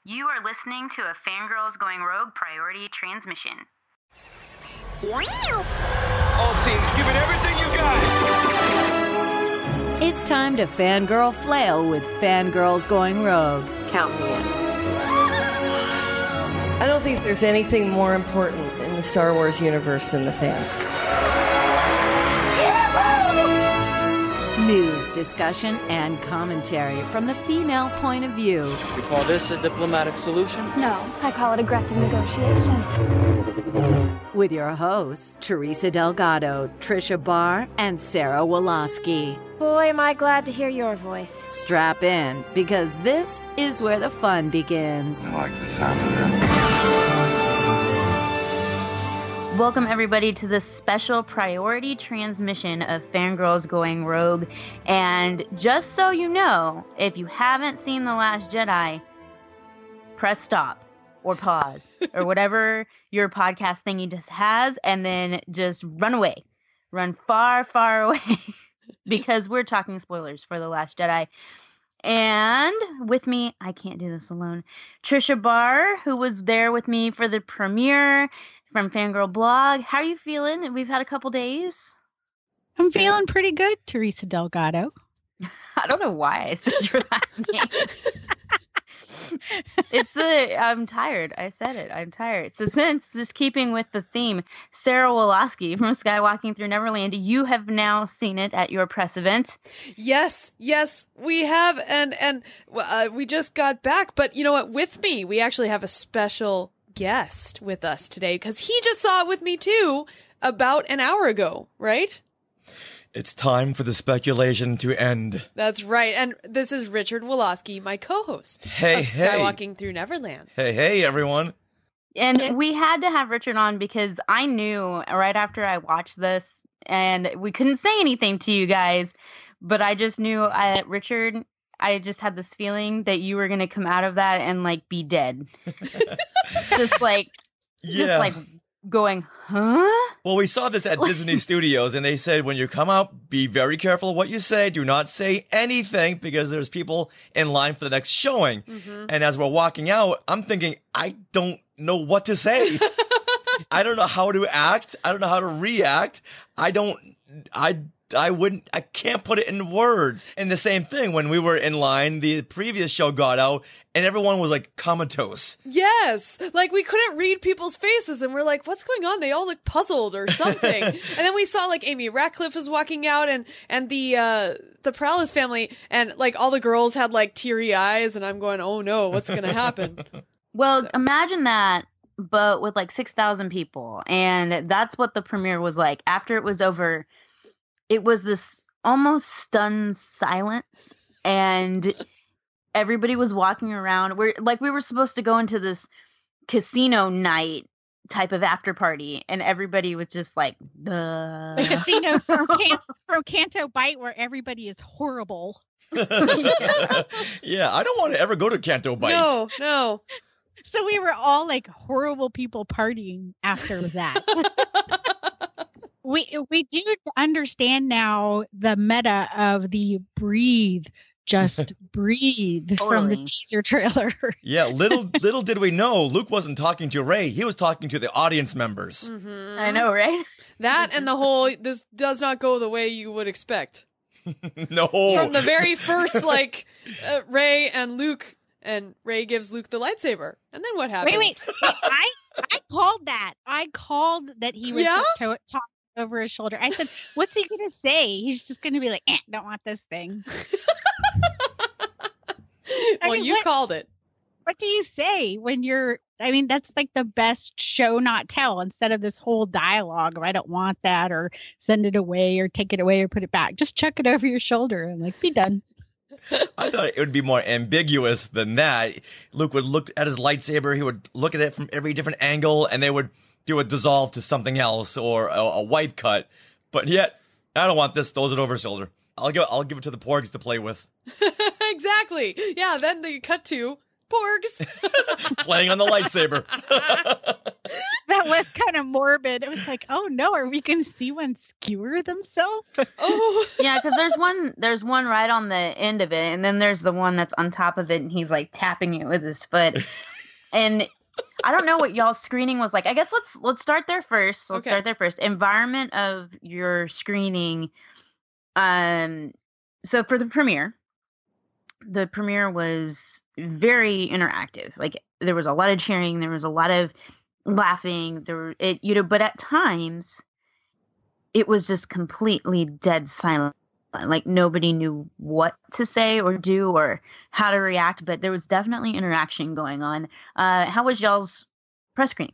You are listening to a Fangirls Going Rogue priority transmission. All team, give it everything you got! It's time to fangirl flail with Fangirls Going Rogue. Count me in. I don't think there's anything more important in the Star Wars universe than the fans. News, discussion, and commentary from the female point of view. You call this a diplomatic solution? No, I call it aggressive negotiations. With your hosts, Teresa Delgado, Trisha Barr, and Sarah Woloski. Boy, am I glad to hear your voice. Strap in, because this is where the fun begins. I like the sound of that. Welcome, everybody, to this special priority transmission of Fangirls Going Rogue. And just so you know, if you haven't seen The Last Jedi, press stop or pause or whatever your podcast thingy just has, and then just run away. Run far, far away because we're talking spoilers for The Last Jedi. And with me, I can't do this alone, Trisha Barr, who was there with me for the premiere from Fangirl Blog. How are you feeling? We've had a couple days. I'm feeling pretty good, Teresa Delgado. I don't know why I said your last name. I'm tired. I said it. I'm tired. So since, just keeping with the theme, Sarah Woloski from Skywalking Through Neverland, you have now seen it at your press event. Yes, we have, and we just got back. But you know what? With me, we actually have a special guest with us today because he just saw it with me too about an hour ago, right? It's time for the speculation to end. That's right. And this is Richard Woloski, my co-host of Skywalking Through Neverland. Hey, everyone. And we had to have Richard on because I knew right after I watched this, and we couldn't say anything to you guys, but I just knew, Richard, I just had this feeling that you were going to come out of that and like be dead. just like going, huh? Well, we saw this at Disney Studios, and they said when you come out, be very careful what you say. Do not say anything because there's people in line for the next showing. Mm-hmm. And as we're walking out, I'm thinking, I don't know what to say. I don't know how to act. I don't know how to react. I can't put it in words. And the same thing, when we were in line, the previous show got out and everyone was like comatose. Yes. Like we couldn't read people's faces and we're like, what's going on? They all look puzzled or something. And then we saw like Amy Ratcliffe was walking out and the Prowlis family and like all the girls had like teary eyes and I'm going, oh no, what's going to happen? Well, imagine that, but with like 6,000 people. And that's what the premiere was like. After it was over, it was this almost stunned silence, and everybody was walking around. We were supposed to go into this casino night type of after party, and everybody was just like, duh. The casino from Canto Bight, where everybody is horrible. Yeah, I don't want to ever go to Canto Bight. No. So we were all like horrible people partying after that. We do understand now the meta of the breathe, just breathe from the teaser trailer. Yeah, little did we know, Luke wasn't talking to Rey. He was talking to the audience members. Mm-hmm. I know, right? That and the whole, this does not go the way you would expect. No. From the very first, Rey and Luke, and Rey gives Luke the lightsaber. And then what happens? Wait. I called that. I called that he was talking over his shoulder. I said, what's he going to say? He's just going to be like, don't want this thing. Well, you called it. What do you say when that's like the best show not tell, instead of this whole dialogue of I don't want that, or send it away, or take it away, or put it back. Just chuck it over your shoulder and like, be done. I thought it would be more ambiguous than that. Luke would look at his lightsaber, he would look at it from every different angle, and they would do a dissolve to something else or a wipe cut. But yet, I don't want this, throws it over his shoulder. I'll give it to the porgs to play with. Exactly. Yeah, then they cut to porgs. Playing on the lightsaber. That that was kind of morbid. It was like, oh no, are we going to see one skewer themselves? Oh, Yeah, because there's one right on the end of it, and then there's the one that's on top of it, and he's like tapping it with his foot. And I don't know what y'all's screening was like. I guess let's start there first. Let's start there first. Environment of your screening. So for the premiere was very interactive. Like there was a lot of cheering, there was a lot of laughing, but at times it was just completely dead silent. Like nobody knew what to say or do or how to react, but there was definitely interaction going on. How was y'all's press screening?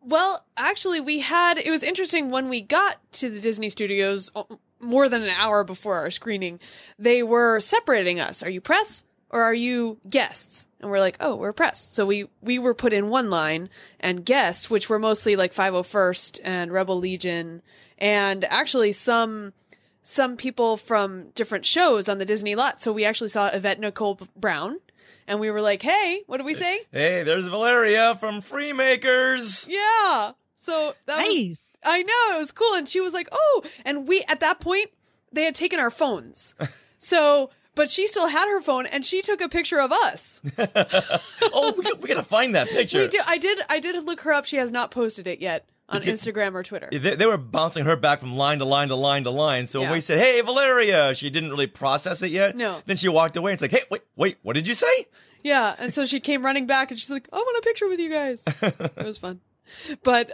well, actually, it was interesting when we got to the Disney Studios more than an hour before our screening, they were separating us. Are you press or are you guests? And we're like, oh, we're press. So we were put in one line, and guests, which were mostly like 501st and Rebel Legion, and actually some people from different shows on the Disney lot. So we actually saw Yvette Nicole Brown, and we were like, hey, what do we say? Hey, there's Valeria from Freemakers. Yeah. So that Nice. I know, it was cool. And she was like, oh, and at that point, they had taken our phones. But she still had her phone, and she took a picture of us. Oh, we gotta find that picture. We do. I did look her up. She has not posted it yet on Instagram or Twitter. They were bouncing her back from line to line to line to line. So when we said, hey, Valeria, she didn't really process it yet. No. Then she walked away and it's like, hey, wait, what did you say? Yeah, and so she came running back, and she's like, I want a picture with you guys. It was fun. But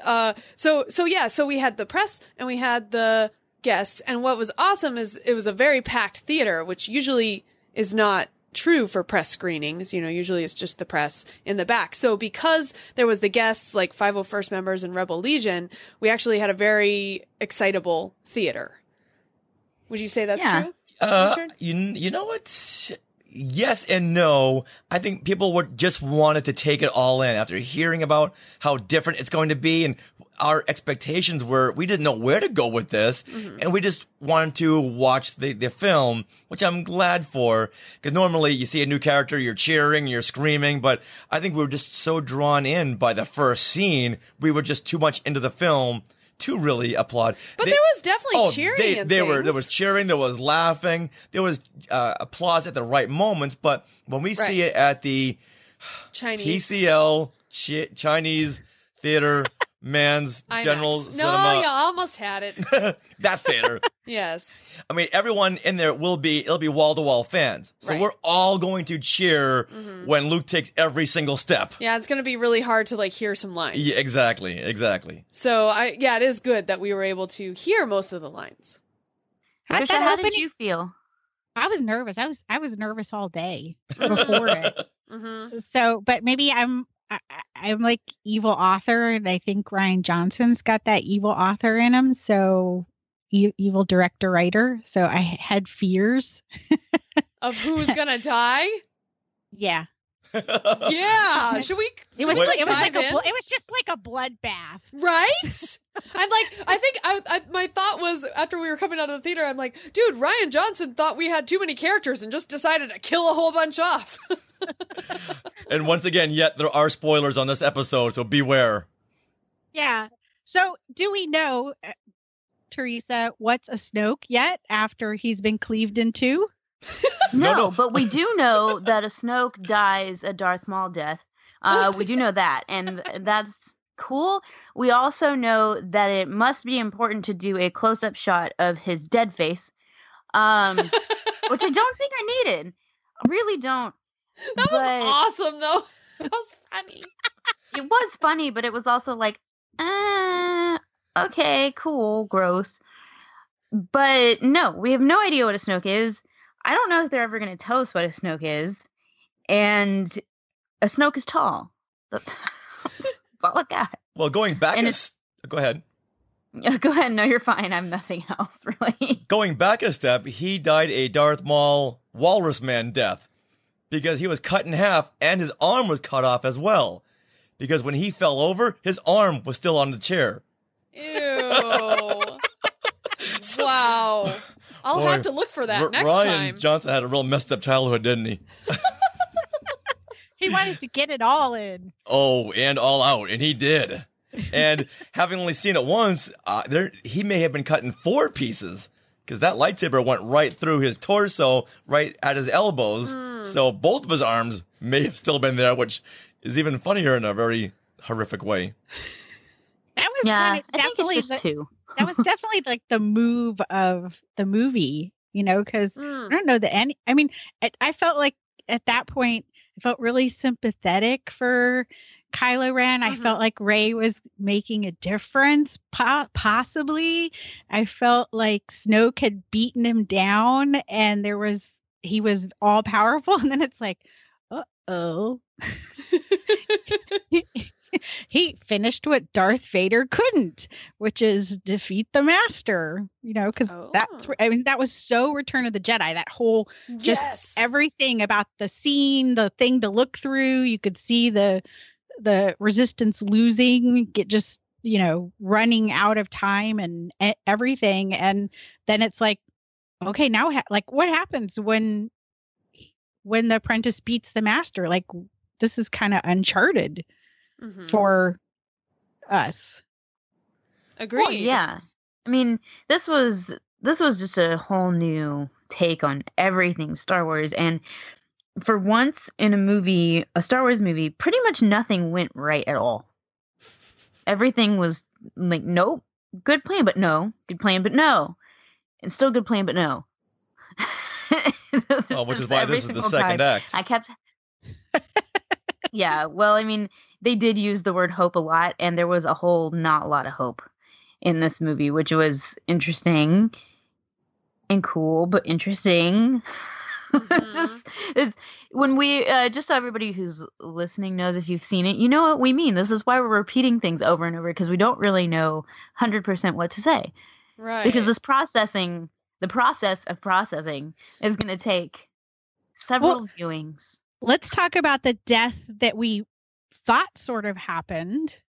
so we had the press and we had the guests, and what was awesome is it was a very packed theater, which usually is not true for press screenings. You know, usually it's just the press in the back. So because there was the guests like 501st members and Rebel Legion, we actually had a very excitable theater. Would you say that's true? Richard? You know what? Yes and no. I think people just wanted to take it all in after hearing about how different it's going to be, and our expectations were we didn't know where to go with this, and we just wanted to watch the film, which I'm glad for, because normally you see a new character, you're cheering, you're screaming, but I think we were just so drawn in by the first scene, we were just too much into the film to really applaud. But there was definitely cheering and things. There was cheering, there was laughing, there was applause at the right moments, but when we see it at the TCL Chinese Theater Man's General Cinema. No, you almost had it. That theater. Yes. I mean, everyone in there it'll be wall-to-wall fans. So we're all going to cheer when Luke takes every single step. Yeah, it's going to be really hard to like hear some lines. Yeah, exactly. So it is good that we were able to hear most of the lines. Trisha, how did you feel? I was nervous. I was nervous all day before it. So, but maybe I'm like evil author, and I think Rian Johnson's got that evil author in him. So evil director writer. So I had fears of who's gonna die. Yeah. Yeah. Should we? It was just like a bloodbath, right? My thought was after we were coming out of the theater, I'm like, dude, Rian Johnson thought we had too many characters and just decided to kill a whole bunch off. And once again, yet there are spoilers on this episode, so beware. Yeah. So do we know, Teresa, what's a Snoke yet after he's been cleaved in two? No, but we do know that a Snoke dies a Darth Maul death. We do know that, and that's cool. We also know that it must be important to do a close-up shot of his dead face, which I don't think I needed. I really don't. That was awesome, though. That was funny. It was funny, but it was also like, okay, cool, gross. But no, we have no idea what a Snoke is. I don't know if they're ever going to tell us what a Snoke is. And a Snoke is tall. That's all I got. Well, going back go ahead. Go ahead. No, you're fine. I'm nothing else, really. Going back a step, he died a Darth Maul Walrus Man death because he was cut in half and his arm was cut off as well. Because when he fell over, his arm was still on the chair. Ew. Wow. I'll have to look for that next time. Rian Johnson had a real messed up childhood, didn't he? He wanted to get it all in. Oh, and all out, and he did. And having only seen it once, he may have been cut in 4 pieces because that lightsaber went right through his torso, right at his elbows. So both of his arms may have still been there, which is even funnier in a very horrific way. That was I think definitely it's just 2. that was definitely like the move of the movie, because I don't know I felt like at that point, I felt really sympathetic for Kylo Ren. I felt like Rey was making a difference, possibly. I felt like Snoke had beaten him down and he was all powerful. And then it's like, uh-oh. He finished what Darth Vader couldn't, which is defeat the Master, because that was so Return of the Jedi. That whole, just everything about the scene, the thing to look through, you could see the Resistance losing, running out of time and everything. And then it's like, okay, now what happens when the apprentice beats the Master? Like, this is kind of uncharted for us. Agreed. Well, yeah. I mean, this was just a whole new take on everything Star Wars. And for once in a Star Wars movie, pretty much nothing went right at all. Everything was like, nope, good plan, but no. Good plan, but no. And still good plan, but no. Which is why this is the second act. I kept... Yeah, well, I mean, they did use the word hope a lot, and there was a whole not a lot of hope in this movie, which was interesting and cool, but interesting. It's when we just so everybody who's listening knows, if you've seen it, you know what we mean. This is why we're repeating things over and over, because we don't really know 100% what to say. Right. Because the process of processing is going to take several viewings. Let's talk about the death that we thought sort of happened.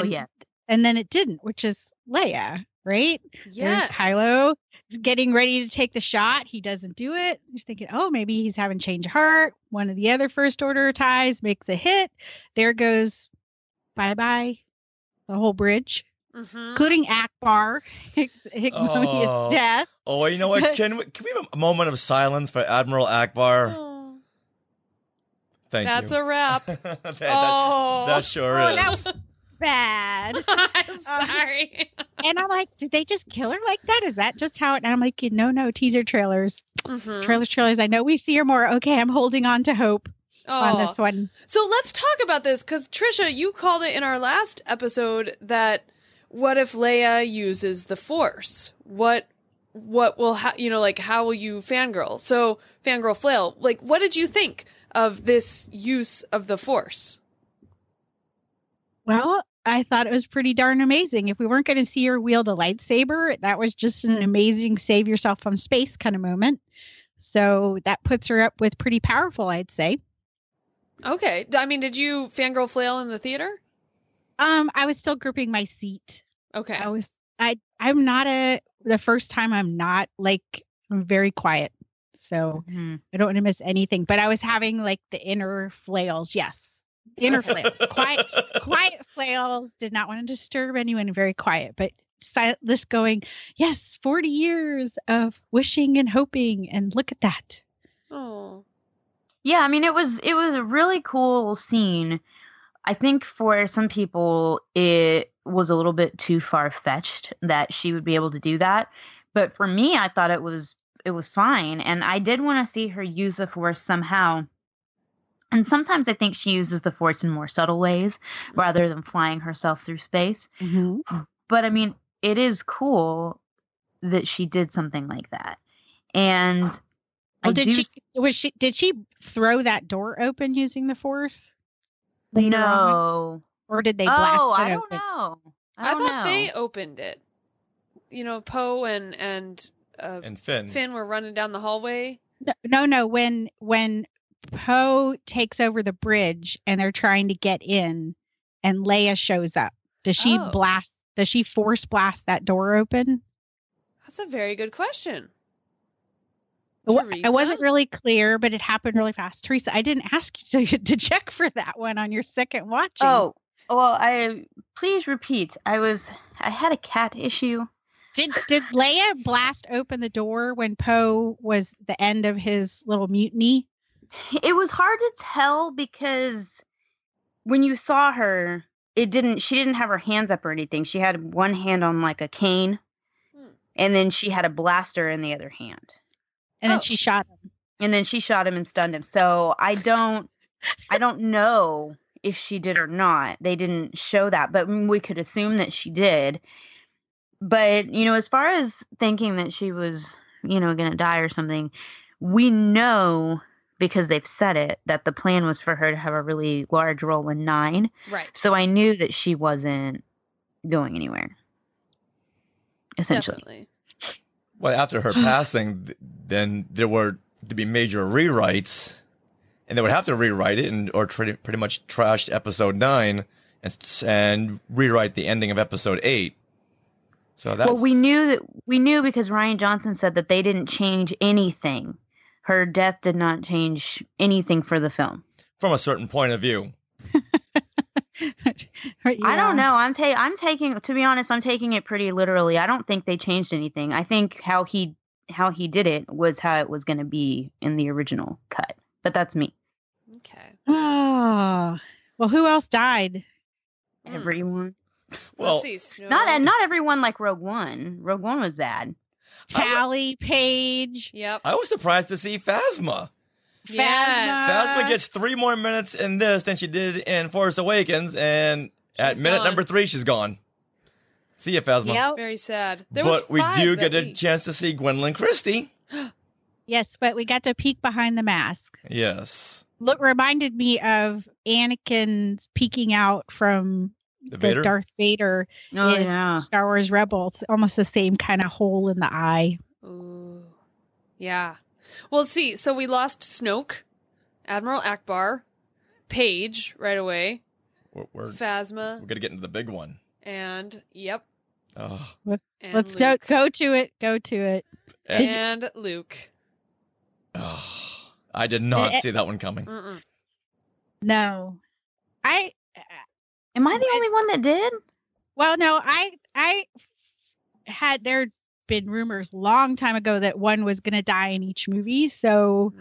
Yeah. And then it didn't, which is Leia, right? Yes. There's Kylo getting ready to take the shot. He doesn't do it. He's thinking, maybe he's having change of heart. One of the other First Order ties makes a hit. There goes bye-bye the whole bridge, including Akbar, ignominious death. Oh, you know what? Can we have a moment of silence for Admiral Akbar? Thank you. That's a wrap. that sure is. That was bad. I'm sorry. And I'm like, did they just kill her like that? Is that just how it? And I'm like, no, teaser trailers. Trailers. I know we see her more. Okay, I'm holding on to hope on this one. So let's talk about this, because Trisha, you called it in our last episode that what if Leia uses the Force? What will how will you fangirl? So fangirl flail. Like, what did you think of this use of the Force? Well, I thought it was pretty darn amazing. If we weren't going to see her wield a lightsaber, that was just an amazing save yourself from space kind of moment. So that puts her up with pretty powerful, I'd say. Okay. I mean, did you fangirl flail in the theater? I was still gripping my seat. Okay. I'm not the first time I'm not, like, I'm very quiet. So I don't want to miss anything. But I was having like the inner flails. Yes. Inner flails. Quiet flails. Did not want to disturb anyone. Very quiet. But this going, yes, 40 years of wishing and hoping. And look at that. Oh. Yeah, I mean, it was a really cool scene. I think for some people, it was a little bit too far-fetched that she would be able to do that. But for me, I thought it was fine. And I did want to see her use the Force somehow. And sometimes I think she uses the Force in more subtle ways rather than flying herself through space. But I mean, it is cool that she did something like that. And did she throw that door open using the Force? No. Or did they blast it I don't open? know. I thought they opened it. Poe and Finn were running down the hallway. No. When Poe takes over the bridge and they're trying to get in, and Leia shows up, does she blast? Does she force blast that door open? That's a very good question. I wasn't really clear, but it happened really fast. Teresa, I didn't ask you to check for that one on your second watching. Oh, well, I please repeat. I had a cat issue. Did Leia blast open the door when Poe was the end of his little mutiny? It was hard to tell because when you saw her, she didn't have her hands up or anything. She had one hand on like a cane, and then she had a blaster in the other hand. And then she shot him. And then she shot him and stunned him. So I don't know if she did or not. They didn't show that, but we could assume that she did. But, as far as thinking that she was, going to die or something, we know, because they've said it, that the plan was for her to have a really large role in 9. Right. So I knew that she wasn't going anywhere, essentially. Definitely. Well, after her passing, then there were to be major rewrites, and they would have to rewrite it or pretty much trash Episode 9 and rewrite the ending of Episode 8. So that's... Well, we knew because Rian Johnson said that they didn't change anything. Her death did not change anything for the film. From a certain point of view. I don't know. I'm taking, to be honest, I'm taking it pretty literally. I don't think they changed anything. I think how he did it was how it was going to be in the original cut. But that's me. Okay. Oh, well, who else died? Everyone. Well, let's see. Not everyone like Rogue One. Rogue One was bad. Tally, Paige. Yep. I was surprised to see Phasma. Yes. Phasma gets 3 more minutes in this than she did in Force Awakens, and at minute number 3, she's gone. See ya, Phasma. Yep. Very sad. But we do get a chance to see Gwendolyn Christie. Yes, but we got to peek behind the mask. Yes. Reminded me of Anakin's peeking out from the Darth Vader in Star Wars Rebels. Almost the same kind of hole in the eye. Ooh. Yeah. Well, see, so we lost Snoke, Admiral Akbar, Paige right away, Phasma. We're going to get into the big one. And, yep. Oh. Let's go to it. Go to it. And Luke. Oh, I did not see that one coming. No. Am I the only one that did? Well, no, I had there'd been rumors long time ago that one was going to die in each movie. So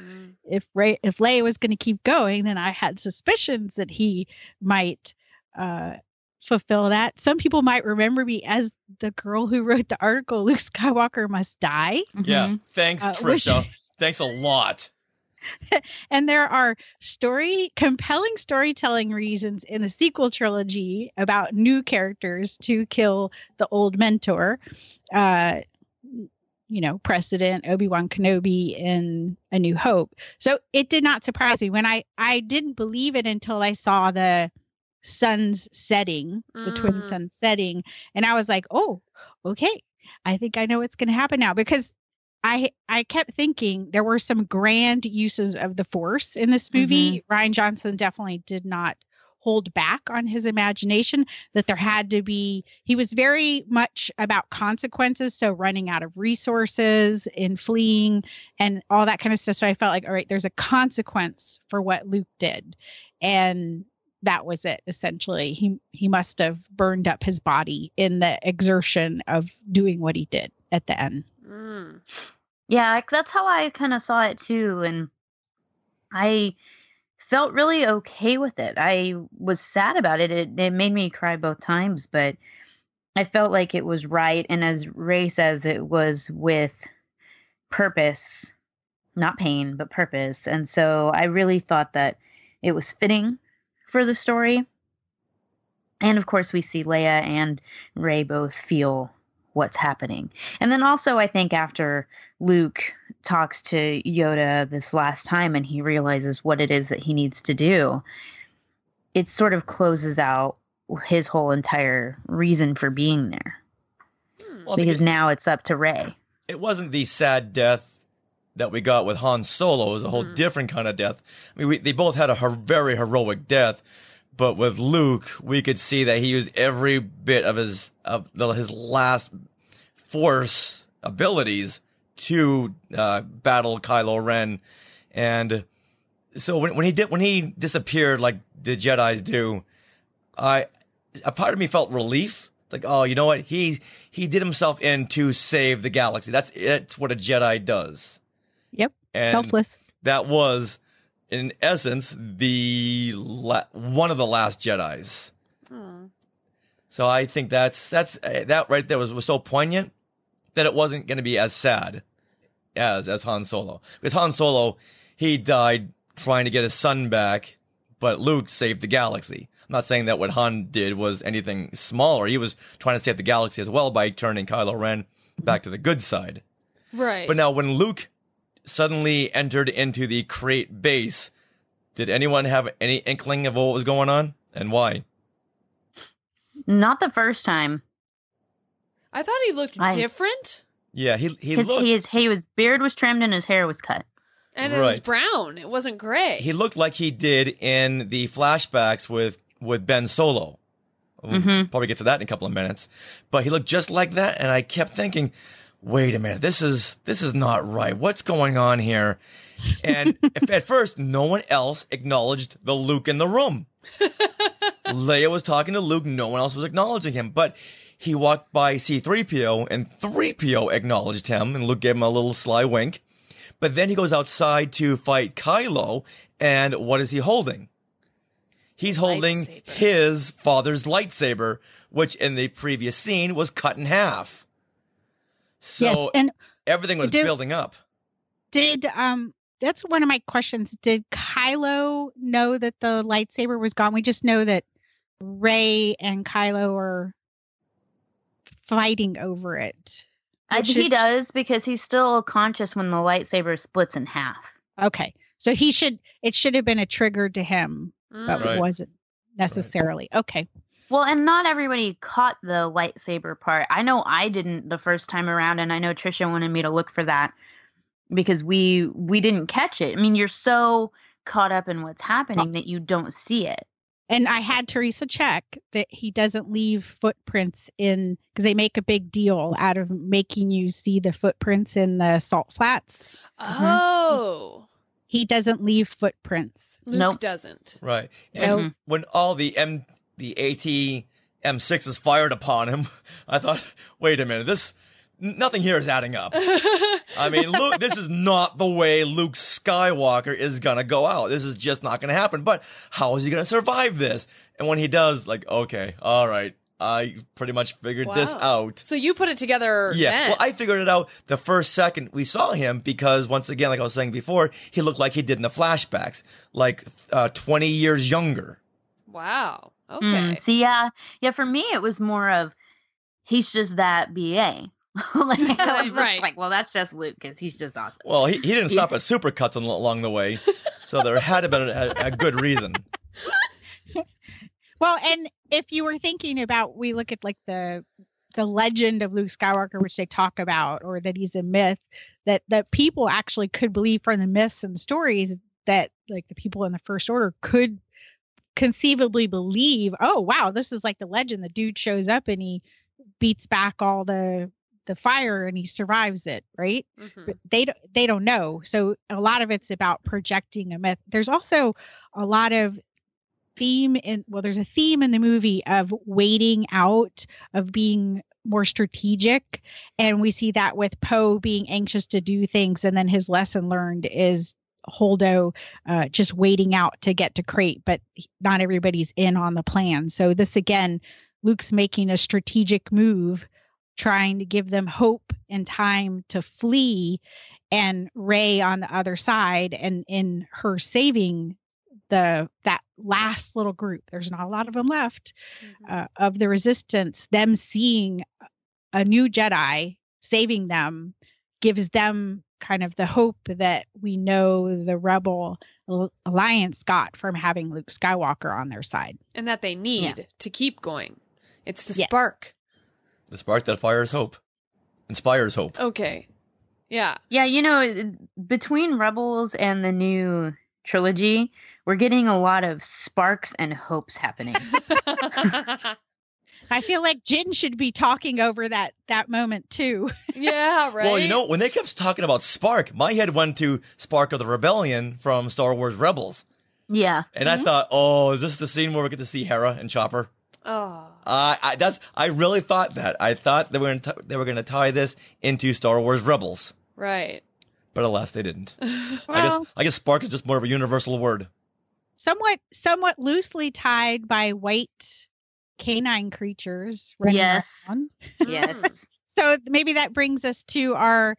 if Leia was going to keep going, then I had suspicions that he might fulfill that. Some people might remember me as the girl who wrote the article, Luke Skywalker Must Die. Yeah. Thanks, Trisha. Thanks a lot. And there are compelling storytelling reasons in the sequel trilogy about new characters to kill the old mentor. Precedent, Obi-Wan Kenobi in A New Hope. So it did not surprise me when I didn't believe it until I saw the sun's setting, the twin sun setting. And I was like, oh, okay. I think I know what's going to happen now, because I kept thinking there were some grand uses of the Force in this movie. Rian Johnson definitely did not hold back on his imagination, that there had to be, he was very much about consequences. So running out of resources and fleeing and all that kind of stuff. So I felt like, all right, there's a consequence for what Luke did. And that was it. Essentially, he must have burned up his body in the exertion of doing what he did at the end. Yeah, that's how I kind of saw it too. And I felt really okay with it. I was sad about it. It made me cry both times, but I felt like it was right. And as Ray says, it was with purpose, not pain, but purpose. And so I really thought that it was fitting for the story. And of course, we see Leia and Ray both feel what's happening. And then also, I think after Luke talks to Yoda this last time and he realizes what it is that he needs to do, it sort of closes out his whole entire reason for being there. Well, because now it's up to Rey. It wasn't the sad death that we got with Han Solo. It was a whole different kind of death. I mean, they both had a very heroic death. But with Luke, we could see that he used every bit of his last Force abilities to battle Kylo Ren, and so when he disappeared like the Jedi's do, I a part of me felt relief. Like, oh, you know what? He did himself in to save the galaxy. That's what a Jedi does. Yep. And selfless. That was, in essence, one of the last Jedis. So I think that right there was so poignant that it wasn't going to be as sad as Han Solo. Because Han Solo, he died trying to get his son back, but Luke saved the galaxy. I'm not saying that what Han did was anything smaller. He was trying to save the galaxy as well by turning Kylo Ren back to the good side. Right. But now when Luke suddenly entered into the Crate base, did anyone have any inkling of what was going on and why? Not the first time. I thought he looked different. Yeah, he looked. His beard was trimmed and his hair was cut. And it was brown. It wasn't gray. He looked like he did in the flashbacks with Ben Solo. We'll probably get to that in a couple of minutes. But he looked just like that, and I kept thinking, wait a minute, this is not right. What's going on here? And at first, no one else acknowledged the Luke in the room. Leia was talking to Luke. No one else was acknowledging him. But he walked by C-3PO, and 3PO acknowledged him, and Luke gave him a little sly wink. But then he goes outside to fight Kylo, and what is he holding? He's holding his father's lightsaber, which in the previous scene was cut in half. So yes, and everything was building up. That's one of my questions. Did Kylo know that the lightsaber was gone? We just know that Rey and Kylo are fighting over it. He does, because he's still conscious when the lightsaber splits in half. Okay. So it should have been a trigger to him, but it wasn't necessarily. Right. Okay. Well, and not everybody caught the lightsaber part. I know I didn't the first time around, and I know Trisha wanted me to look for that because we didn't catch it. I mean, you're so caught up in what's happening that you don't see it. And I had Teresa check that he doesn't leave footprints in, because they make a big deal out of making you see the footprints in the salt flats. Oh. He doesn't leave footprints. Luke doesn't. Right. And when all the AT-M6 is fired upon him, I thought, wait a minute, nothing here is adding up. I mean, Luke, this is not the way Luke Skywalker is going to go out. This is just not going to happen. But how is he going to survive this? And when he does, like, okay, all right, I pretty much figured this out. So you put it together then. Well, I figured it out the first second we saw him because, once again, like I was saying before, he looked like he did in the flashbacks, like 20 years younger. Wow. Okay. See, yeah, for me, it was more of he's just that BA. Like, well, that's just Luke because he's just awesome. Well, he didn't stop at supercuts along the way, so there had to be a good reason. Well, and if you were thinking about, we look at like the legend of Luke Skywalker, which they talk about, or that he's a myth, that people actually could believe from the myths and stories that like the people in the First Order could conceivably believe, oh wow, this is like the legend. The dude shows up and he beats back all the fire and he survives it, right? But they don't know. So a lot of it's about projecting a myth. There's also a lot of there's a theme in the movie of waiting out, of being more strategic, and we see that with Poe being anxious to do things, and then his lesson learned is Holdo just waiting out to get to Crate, but not everybody's in on the plan. So this again, Luke's making a strategic move, trying to give them hope and time to flee, and Rey on the other side, and in her saving that last little group, there's not a lot of them left, of the Resistance, them seeing a new Jedi saving them gives them kind of the hope that we know the Rebel Alliance got from having Luke Skywalker on their side. And that they need to keep going. It's the spark. The spark that fires hope. Inspires hope. Okay. Yeah. Yeah, between Rebels and the new trilogy, we're getting a lot of sparks and hopes happening. I feel like Jin should be talking over that moment too. Yeah, right. Well, when they kept talking about spark, my head went to Spark of the Rebellion from Star Wars Rebels. Yeah. And I thought, oh, is this the scene where we get to see Hera and Chopper? Oh. I really thought that. I thought they were going to tie this into Star Wars Rebels, Right. but alas, they didn't. Well, I guess spark is just more of a universal word. somewhat loosely tied by white canine creatures running Yes. around. Yes. So maybe that brings us to our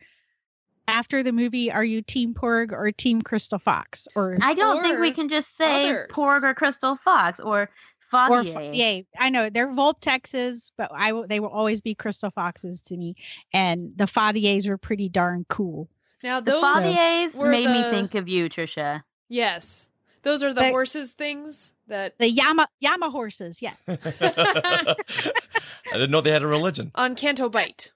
after the movie. Are you Team Porg or Team Crystal Fox? Or I don't think we Or can just say others. Porg or Crystal Fox or Favier. yeah, I know they're Vulptexes, but they will always be Crystal Foxes to me. And the Faviers were pretty darn cool. Now The those Faviers were made me the- think of you, Trisha. Yes. Those are the horses things that The Yama horses, yes. I didn't know they had a religion. on Canto Bite.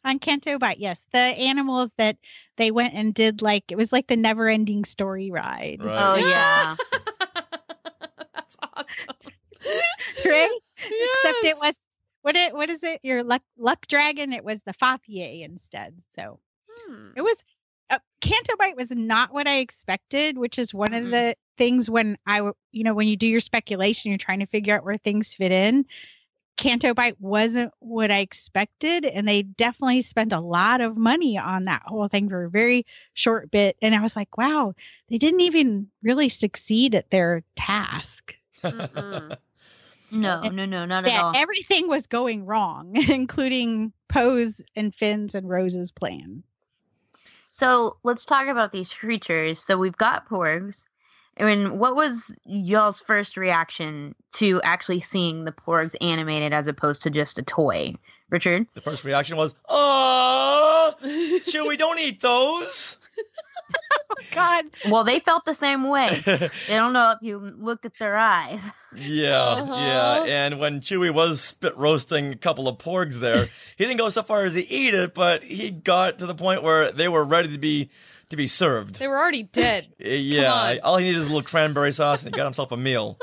On Canto Bite, yes. The animals that they went and did, like, it was like the never ending story ride. Right. Oh yeah. That's awesome. Right? Yes. Except it was what is it? Your luck dragon. It was the Fathier instead. So it was Canto Bite was not what I expected, which is one of the things when when you do your speculation, you're trying to figure out where things fit in. Canto Bite wasn't what I expected, and they definitely spent a lot of money on that whole thing for a very short bit. And I was like, wow, they didn't even really succeed at their task. No, not at all. Everything was going wrong, including Poe's and Finn's and Rose's plan. So let's talk about these creatures. So we've got porgs. I mean, what was y'all's first reaction to actually seeing the porgs animated as opposed to just a toy? Richard? The first reaction was, "Oh, Chewie, don't eat those." Oh, God. Well, they felt the same way. I don't know if you looked at their eyes. Yeah. And when Chewie was spit roasting a couple of porgs there, he didn't go so far as to eat it, but he got to the point where they were ready to be served. They were already dead. Yeah, all he needed is a little cranberry sauce, and he got himself a meal.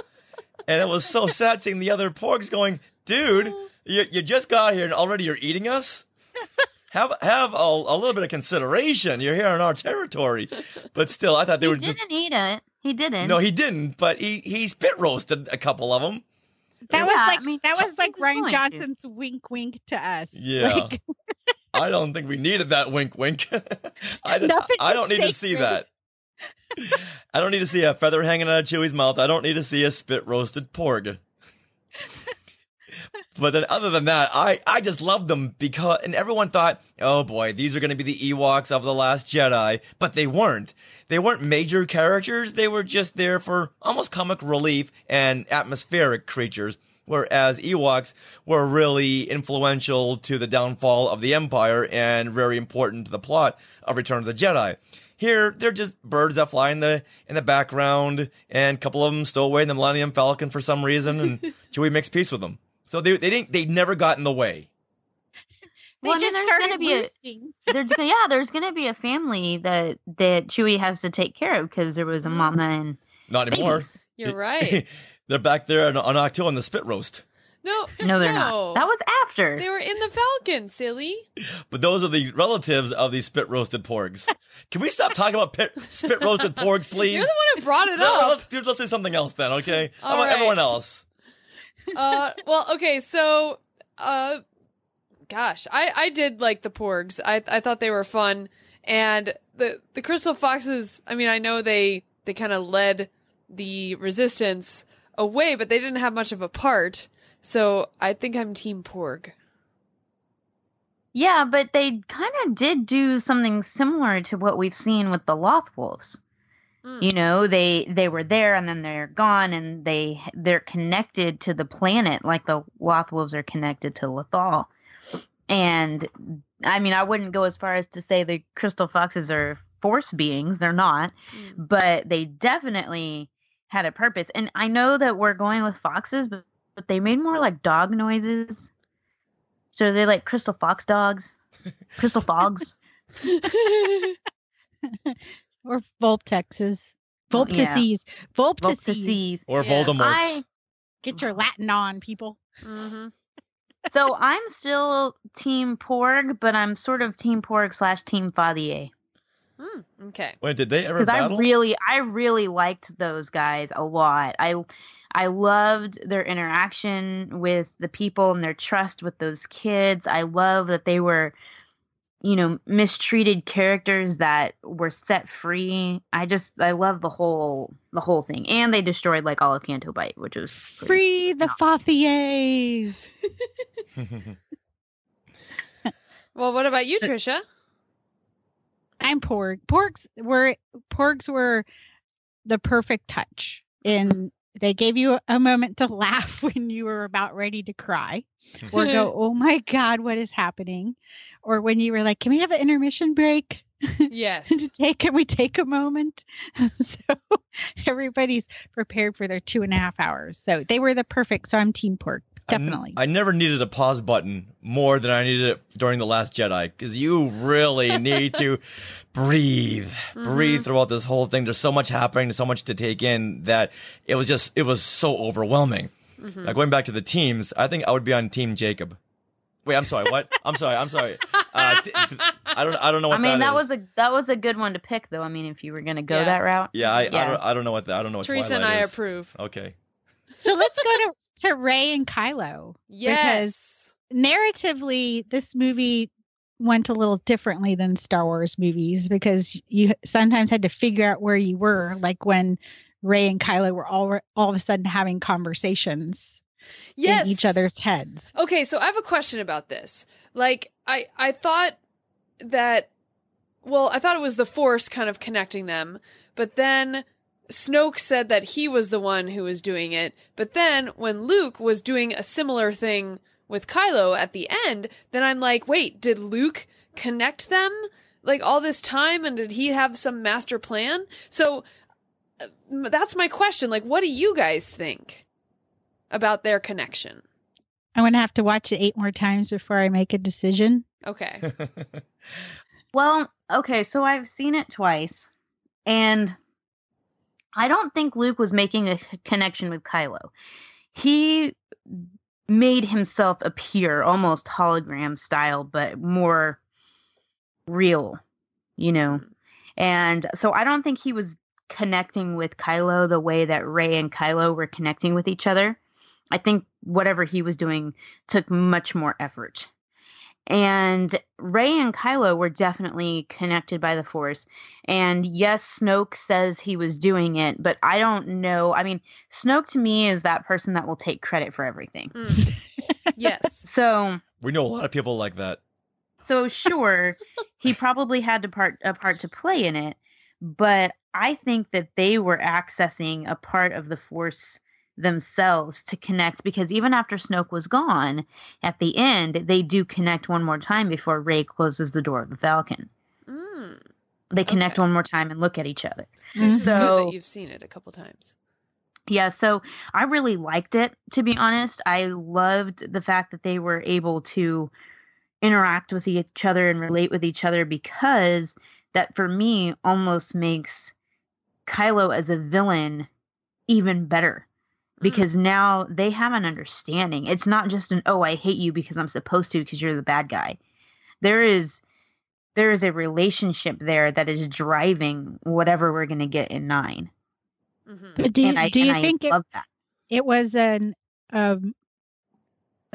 And it was so sad seeing the other porgs going, "Dude, you just got here and already you're eating us? Have a little bit of consideration. You're here on our territory." But still, I thought they were just... He didn't eat it. He didn't. No, he didn't, but he spit roasted a couple of them. That was like he was Ryan going to. Johnson's wink wink to us. Yeah. Like, I don't think we needed that wink wink. I Nothing don't is need to see sacred. that. I don't need to see a feather hanging out of Chewie's mouth. I don't need to see a spit roasted porg. But then other than that, I just loved them because, and everyone thought, oh boy, these are going to be the Ewoks of The Last Jedi. But they weren't. They weren't major characters. They were just there for almost comic relief and atmospheric creatures. Whereas Ewoks were really influential to the downfall of the Empire and very important to the plot of Return of the Jedi. Here, they're just birds that fly in the background, and a couple of them stow away in the Millennium Falcon for some reason, and Chewie makes peace with them. So they never got in the way. they just started roosting. There's gonna be a family that Chewie has to take care of because there was a mama and Not anymore. babies. You're right. They're back there on Octo on the spit roast. No, No, they're not. That was after. They were in the Falcon, silly. But those are the relatives of these spit roasted porgs. Can we stop talking about spit roasted porgs, please? You're the one who brought it No, up. let's do something else then, okay? How All about right. everyone else? Well, okay, so, gosh, I did like the porgs. I thought they were fun. And the Crystal Foxes, I mean, I know they kind of led the Resistance away, but they didn't have much of a part. So I think I'm Team Porg. Yeah, but they kind of did do something similar to what we've seen with the Lothwolves. You know, they were there and then they're gone, and they're connected to the planet like the Lothwolves are connected to Lothal. And I mean, I wouldn't go as far as to say the Crystal Foxes are Force beings. They're not, but they definitely had a purpose. And I know that we're going with foxes, but they made more like dog noises. So they like Crystal Fox dogs, Crystal Fogs. Or Vulptexes. Vulptices. Vulptices. Or Yes. Voldemort's. Get your Latin on, people. Mm-hmm. So I'm still Team Porg, but I'm sort of Team Porg / Team Favier. Okay. Wait, did they ever Because battle? I really liked those guys a lot. I I loved their interaction with the people and their trust with those kids. I love that they were, mistreated characters that were set free. I love the whole thing. And they destroyed like all of Canto Bight, which was free the Fathiers. Well, what about you, Trisha? I'm Porg. Porgs were the perfect touch. And they gave you a moment to laugh when you were about ready to cry or go, oh my God, what is happening? Or when you were like, can we have an intermission break? Yes. Can we take a moment? So everybody's prepared for their 2.5 hours. So they were the perfect. So I'm Team Porg. Definitely. I never needed a pause button more than I needed it during The Last Jedi, because you really need to breathe throughout this whole thing. There's so much happening, there's so much to take in that it was so overwhelming. Like going back to the teams, I think I would be on Team Jacob. Wait, I'm sorry. What? I'm sorry. I don't know what that was a good one to pick, though. I mean, if you were going to go that route. Yeah, I don't know what Teresa Twilight and I is. approve. Okay. So let's go to Rey and Kylo. Yes. Because narratively, this movie went a little differently than Star Wars movies because you sometimes had to figure out where you were, like when Rey and Kylo were all of a sudden having conversations in each other's heads. Okay, so I have a question about this. Like, I thought that, I thought it was the Force kind of connecting them, but then Snoke said that he was the one who was doing it, but then when Luke was doing a similar thing with Kylo at the end, then I'm like, wait, did Luke connect them like all this time, and did he have some master plan? So that's my question. Like, what do you guys think about their connection? I'm going to have to watch it 8 more times before I make a decision. Okay. Well, okay, so I've seen it twice, and I don't think Luke was making a connection with Kylo. He made himself appear almost hologram style, but more real, And so I don't think he was connecting with Kylo the way that Rey and Kylo were connecting with each other. I think whatever he was doing took much more effort. And Rey and Kylo were definitely connected by the Force. And yes, Snoke says he was doing it, but I don't know. I mean, Snoke to me is that person that will take credit for everything. Yes. So we know a lot of people like that. So sure, he probably had a part to play in it, but I think that they were accessing a part of the Force themselves to connect, because even after Snoke was gone, at the end, they do connect one more time before Rey closes the door of the Falcon. They connect one more time and look at each other. Seems good that you've seen it a couple times. Yeah, so I really liked it, to be honest. I loved the fact that they were able to interact with each other and relate with each other, because that, for me, almost makes Kylo as a villain even better. Because now they have an understanding. It's not just I hate you because I'm supposed to because you're the bad guy. There is a relationship there that is driving whatever we're going to get in 9. But do you think it was a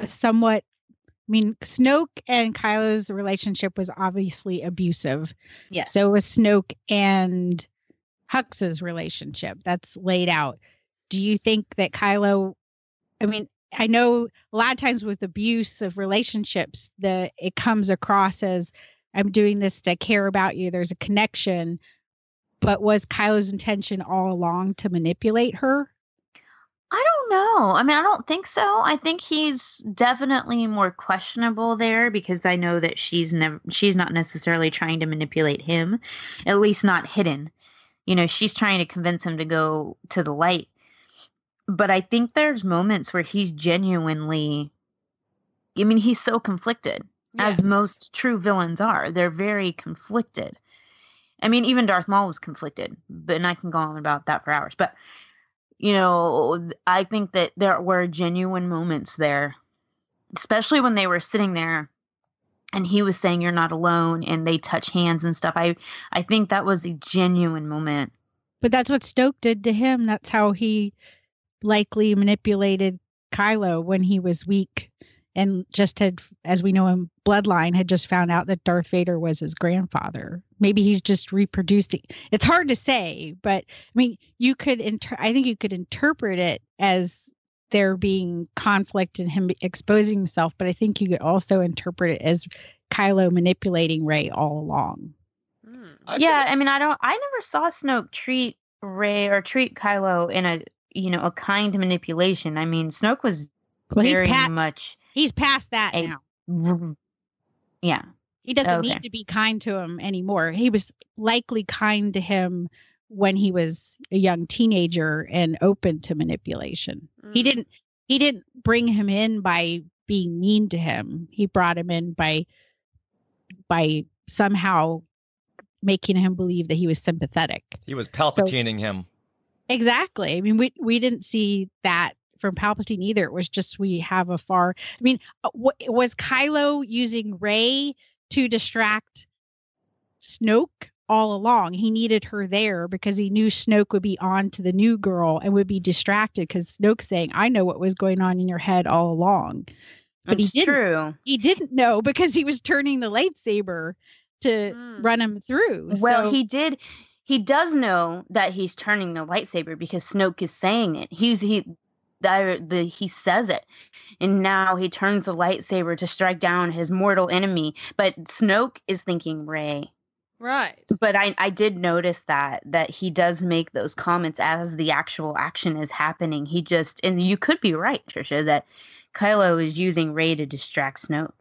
somewhat, I mean, Snoke and Kylo's relationship was obviously abusive. Yes. So was Snoke and Hux's relationship. That's laid out. Do you think that Kylo, I mean, I know a lot of times with abuse of relationships, it comes across as, I'm doing this to care about you. There's a connection. But was Kylo's intention all along to manipulate her? I don't know. I mean, I don't think so. I think he's definitely more questionable there, because I know that she's not necessarily trying to manipulate him, at least not hidden. She's trying to convince him to go to the light. But I think there's moments where he's genuinely, he's so conflicted, as most true villains are. They're very conflicted. I mean, even Darth Maul was conflicted, and I can go on about that for hours. But, I think that there were genuine moments there, especially when they were sitting there and he was saying, you're not alone, and they touch hands and stuff. I think that was a genuine moment. But that's what Snoke did to him. That's how he likely manipulated Kylo when he was weak and just had, as we know in Bloodline, had just found out that Darth Vader was his grandfather. Maybe he's just reproducing. It's hard to say, but I mean, I think you could interpret it as there being conflict and him exposing himself, but I think you could also interpret it as Kylo manipulating Rey all along. Yeah, I mean, I never saw Snoke treat Rey or treat Kylo in a kind manipulation. I mean, Snoke was he's past that now. Yeah. He doesn't need to be kind to him anymore. He was likely kind to him when he was a young teenager and open to manipulation. He didn't bring him in by being mean to him. He brought him in by somehow making him believe that he was sympathetic. He was Palpatining him. Exactly. I mean, we didn't see that from Palpatine either. It was just we have a far. I mean, was Kylo using Rey to distract Snoke all along? He needed her there because he knew Snoke would be on to the new girl and would be distracted because Snoke's saying, "I know what was going on in your head all along." But That's true. He didn't know because he was turning the lightsaber to run him through. Well, he does know that he's turning the lightsaber because Snoke is saying it. He says it. And now he turns the lightsaber to strike down his mortal enemy. But Snoke is thinking Rey. Right. But I did notice that he does make those comments as the actual action is happening. And you could be right, Trisha, that Kylo is using Rey to distract Snoke.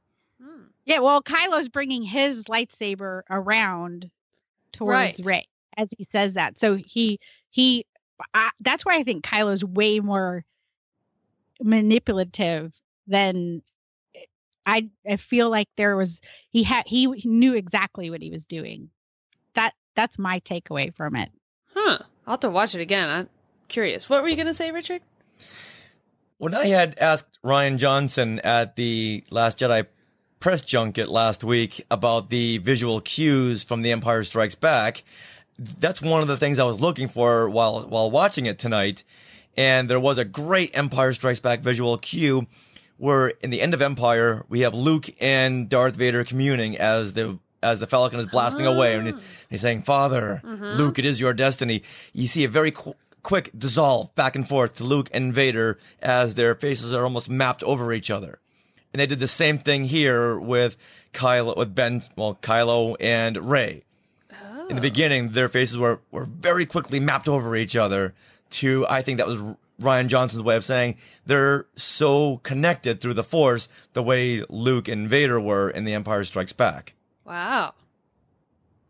Yeah, well, Kylo's bringing his lightsaber around towards Rey as he says that. So that's why I think Kylo's way more manipulative than I feel like he knew exactly what he was doing. That's my takeaway from it. I'll have to watch it again. I'm curious. What were you going to say, Richard? When I had asked Rian Johnson at the Last Jedi press junket last week about the visual cues from The Empire Strikes Back, that's one of the things I was looking for while watching it tonight. And there was a great Empire Strikes Back visual cue where in the end of Empire, we have Luke and Darth Vader communing as the Falcon is blasting away. And he's saying, "Father, Luke, it is your destiny." You see a very quick dissolve back and forth to Luke and Vader as their faces are almost mapped over each other. And they did the same thing here with Kylo and Rey. In the beginning, their faces were very quickly mapped over each other to, I think that was Rian Johnson's way of saying they're so connected through the Force the way Luke and Vader were in The Empire Strikes Back. Wow.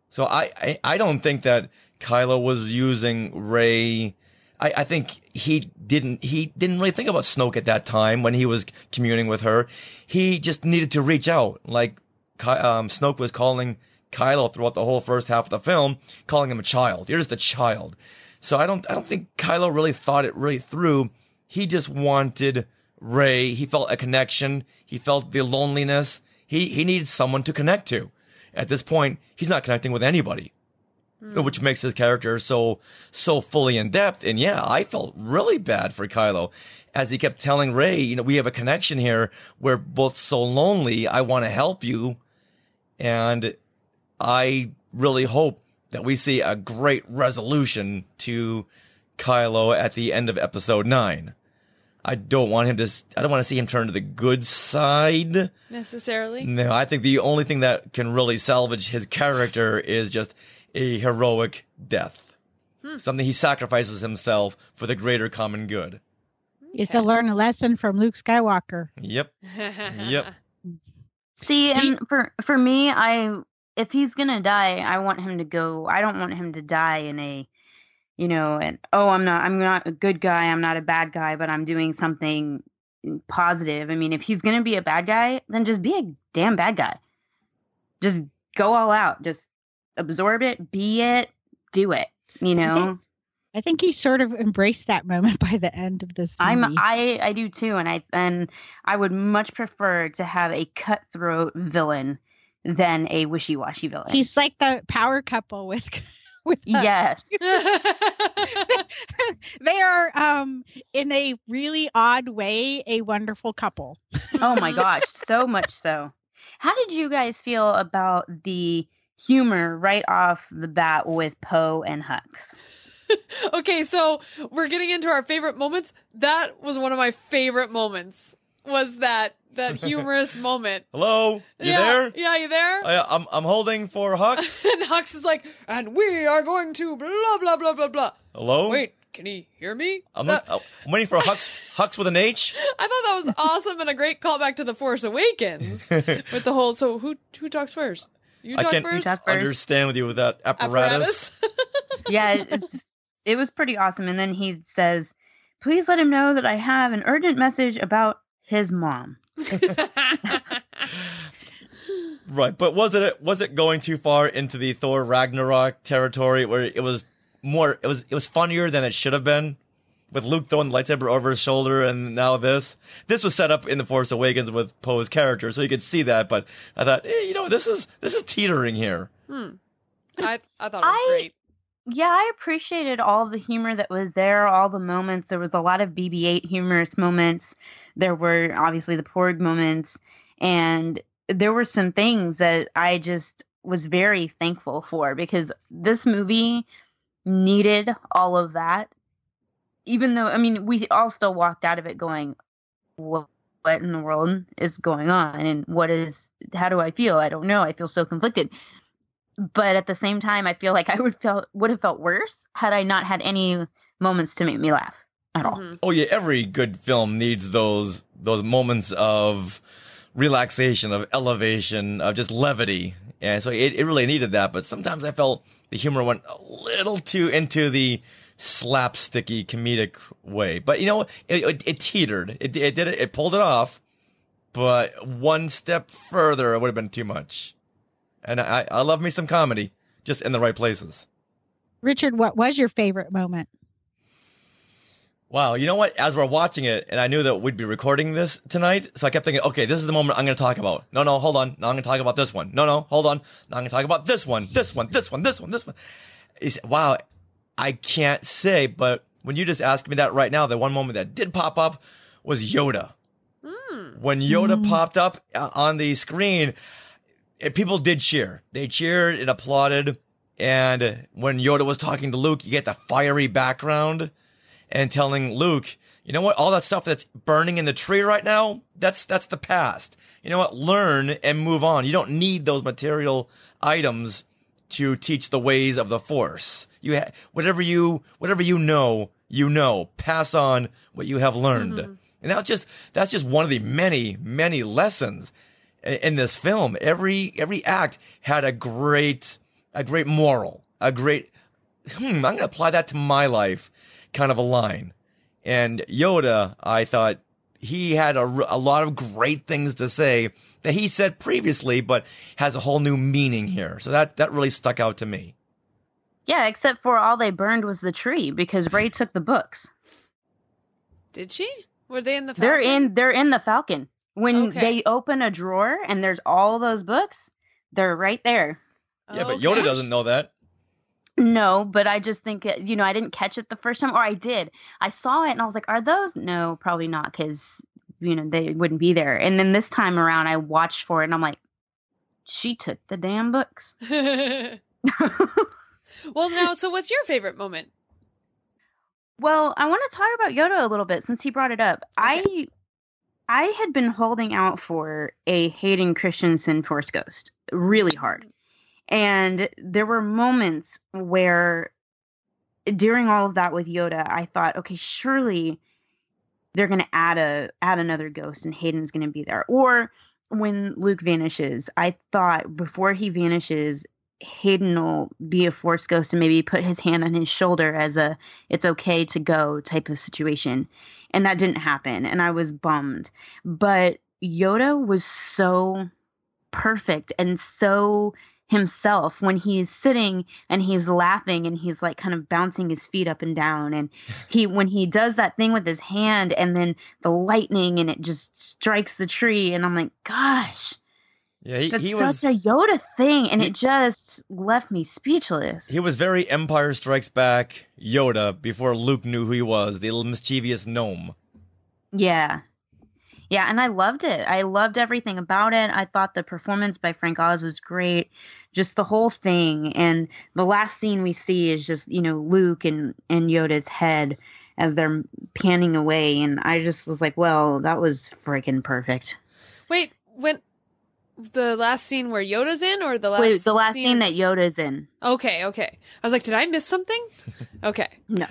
So I don't think that Kylo was using Rey. I think he didn't really think about Snoke at that time when he was communing with her. He just needed to reach out. Like Snoke was calling Kylo throughout the whole first half of the film, calling him a child. You're just a child. So I don't think Kylo really thought it really through. He just wanted Rey. He felt a connection. He felt the loneliness. He needed someone to connect to. At this point, he's not connecting with anybody. Which makes his character so fully in depth. And yeah, I felt really bad for Kylo as he kept telling Rey, we have a connection here. We're both so lonely. I want to help you. And I really hope that we see a great resolution to Kylo at the end of episode 9. I don't want to see him turn to the good side. Necessarily. No, I think the only thing that can really salvage his character is just a heroic death. Something he sacrifices himself for the greater common good. Is to learn a lesson from Luke Skywalker. Yep. See, and for me, if he's gonna die, I want him to go. I don't want him to die in a, I'm not a good guy. I'm not a bad guy, but I'm doing something positive. I mean, if he's gonna be a bad guy, then just be a damn bad guy. Just go all out. Just absorb it, be it, do it. I think he sort of embraced that moment by the end of this movie. I do too, and I would much prefer to have a cutthroat villain than a wishy-washy villain. He's like the power couple with with Yes. They are, in a really odd way, a wonderful couple. Oh my gosh, so much so. How did you guys feel about the humor right off the bat with Poe and Hux? Okay, so we're getting into our favorite moments. That was one of my favorite moments. Was that humorous moment? Hello, you there? Yeah, you there? I'm holding for Hux. And Hux is like, and we are going to blah blah blah blah blah. Hello. Wait, can he hear me? I'm waiting for Hux with an H. I thought that was awesome and a great callback to The Force Awakens with the whole. So who talks first? You talk I first. can't understand with you with that apparatus. Yeah, it was pretty awesome. And then he says, "Please let him know that I have an urgent message about his mom." Right, but was it going too far into the Thor Ragnarok territory where it was funnier than it should have been, with Luke throwing the lightsaber over his shoulder, and now this was set up in The Force Awakens with Poe's character, so you could see that. But I thought, this is teetering here. I thought it was great. Yeah, I appreciated all the humor that was there, all the moments. There was a lot of BB-8 humorous moments. There were obviously the Porg moments, and there were some things that I just was very thankful for, because this movie needed all of that. Even though, I mean, we all still walked out of it going, what in the world is going on? And how do I feel? I don't know. I feel so conflicted. But at the same time, I feel like I would have felt worse had I not had any moments to make me laugh at all. Oh yeah, every good film needs those moments of relaxation, of elevation, of just levity. And so it really needed that. But sometimes I felt the humor went a little too into the slapsticky comedic way. But it teetered. It did it. It pulled it off. But one step further, it would have been too much. And I love me some comedy, just in the right places. Richard, what was your favorite moment? Wow, you know what? As we're watching it, and I knew that we'd be recording this tonight, so I kept thinking, okay, this is the moment I'm going to talk about. No, hold on. Now I'm going to talk about this one. No, hold on. Now I'm going to talk about this one. Wow, I can't say, but when you just asked me that right now, the one moment that did pop up was Yoda. When Yoda popped up on the screen, people did cheer. They cheered and applauded. And when Yoda was talking to Luke, you get the fiery background and telling Luke, you know what? All that stuff that's burning in the tree right now, that's the past. You know what? Learn and move on. You don't need those material items to teach the ways of the Force. Whatever you know. Pass on what you have learned. And that's just one of the many, many lessons in this film. Every act had a great moral, I'm going to apply that to my life kind of a line. And Yoda, I thought he had a lot of great things to say that he said previously, but has a whole new meaning here. So that really stuck out to me. Yeah, except for all they burned was the tree, because Rey took the books. Did she? Were they in the Falcon? They're in the Falcon. When they open a drawer and there's all those books, they're right there. Yeah, but Yoda doesn't know that. No, but I just think, I didn't catch it the first time, or I did. I saw it and I was like, are those? No, probably not, because, they wouldn't be there. And then this time around, I watched for it and I'm like, she took the damn books. Well, now, so what's your favorite moment? Well, I want to talk about Yoda a little bit since he brought it up. Okay. I had been holding out for a Hayden Christensen Force Ghost really hard. And there were moments where during all of that with Yoda, I thought, okay, surely they're going to add another ghost and Hayden's going to be there. Or when Luke vanishes, I thought before he vanishes, Hayden will be a Force ghost and maybe put his hand on his shoulder as a it's okay to go type of situation. And that didn't happen. And I was bummed. But Yoda was so perfect and so himself when he's sitting and he's laughing and he's like kind of bouncing his feet up and down. And when he does that thing with his hand and then the lightning and it just strikes the tree. And I'm like, gosh, Yeah, That's he was such a Yoda thing, and it just left me speechless. he was very Empire Strikes Back Yoda before Luke knew who he was, the little mischievous gnome. Yeah. Yeah, and I loved it. I loved everything about it. I thought the performance by Frank Oz was great. Just the whole thing. And the last scene we see is just, Luke and Yoda's head as they're panning away. And I just was like, well, that was freaking perfect. Wait, when the last scene where Yoda's in, or the last scene that Yoda's in? Okay. I was like, did I miss something? Okay. No.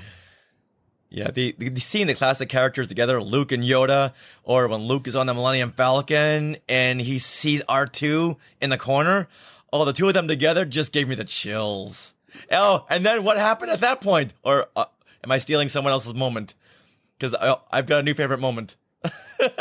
Yeah, the seeing the classic characters together, Luke and Yoda, or when Luke is on the Millennium Falcon and he sees R2 in the corner. Oh, the two of them together just gave me the chills. Oh, and then what happened at that point? Or am I stealing someone else's moment? Because I've got a new favorite moment.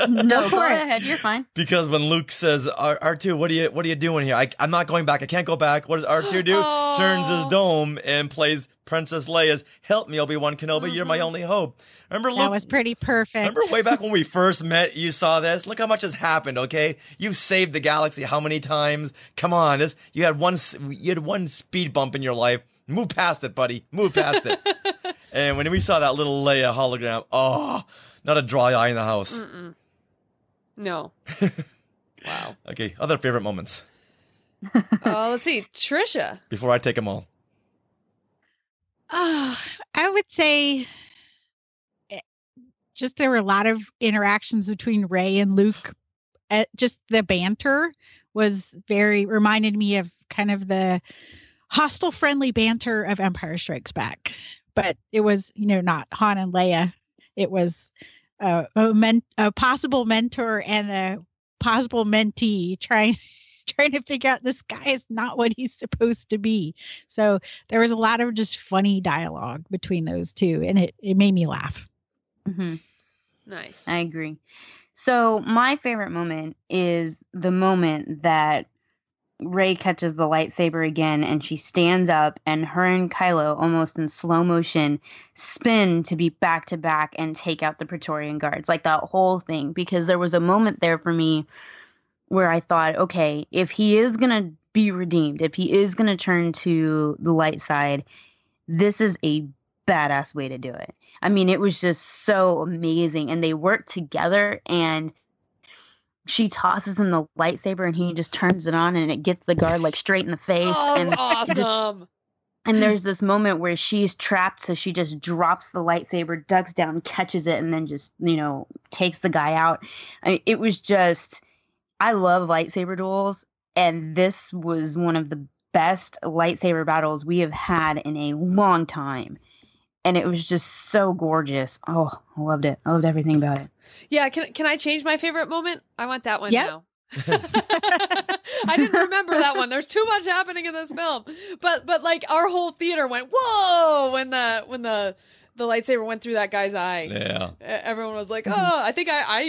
No, go ahead. You're fine. Because when Luke says, R2, what are you doing here? I'm not going back. I can't go back. What does R2 do? Oh. Turns his dome and plays Princess Leia's "Help Me, Obi-Wan Kenobi, You're my only hope." Remember, Luke? That was pretty perfect. Remember way back when we first met, you saw this? Look how much has happened, okay? You've saved the galaxy how many times? Come on, you had one speed bump in your life. Move past it, buddy. Move past it. And when we saw that little Leia hologram, oh, not a dry eye in the house. Mm-mm. No. Wow. Okay, other favorite moments. Let's see. Trisha. Before I take them all. I would say just there were a lot of interactions between Rey and Luke. Just the banter reminded me of kind of the hostile friendly banter of Empire Strikes Back. But it was, not Han and Leia. It was a possible mentor and a possible mentee trying to figure out this guy is not what he's supposed to be. So there was a lot of just funny dialogue between those two, and it made me laugh. Mm-hmm. Nice. I agree. So my favorite moment is the moment that Rey catches the lightsaber again, and she stands up, and her and Kylo, almost in slow motion, spin to be back to back and take out the Praetorian guards. Like that whole thing, because there was a moment there for me where I thought, okay, if he is going to be redeemed, if he is going to turn to the light side, this is a badass way to do it. I mean, it was just so amazing. And they work together, and she tosses him the lightsaber and he just turns it on, and it gets the guard like straight in the face. Oh, and awesome. And there's this moment where she's trapped, so she just drops the lightsaber, ducks down, catches it, and then just, takes the guy out. It was just, I love lightsaber duels, and this was one of the best lightsaber battles we have had in a long time. And it was just so gorgeous. Oh, I loved it. I loved everything about it. Yeah, can I change my favorite moment? I want that one Yep. now. I didn't remember that one. There's too much happening in this film. But like our whole theater went, whoa, when the lightsaber went through that guy's eye. Yeah. Everyone was like, oh, I think I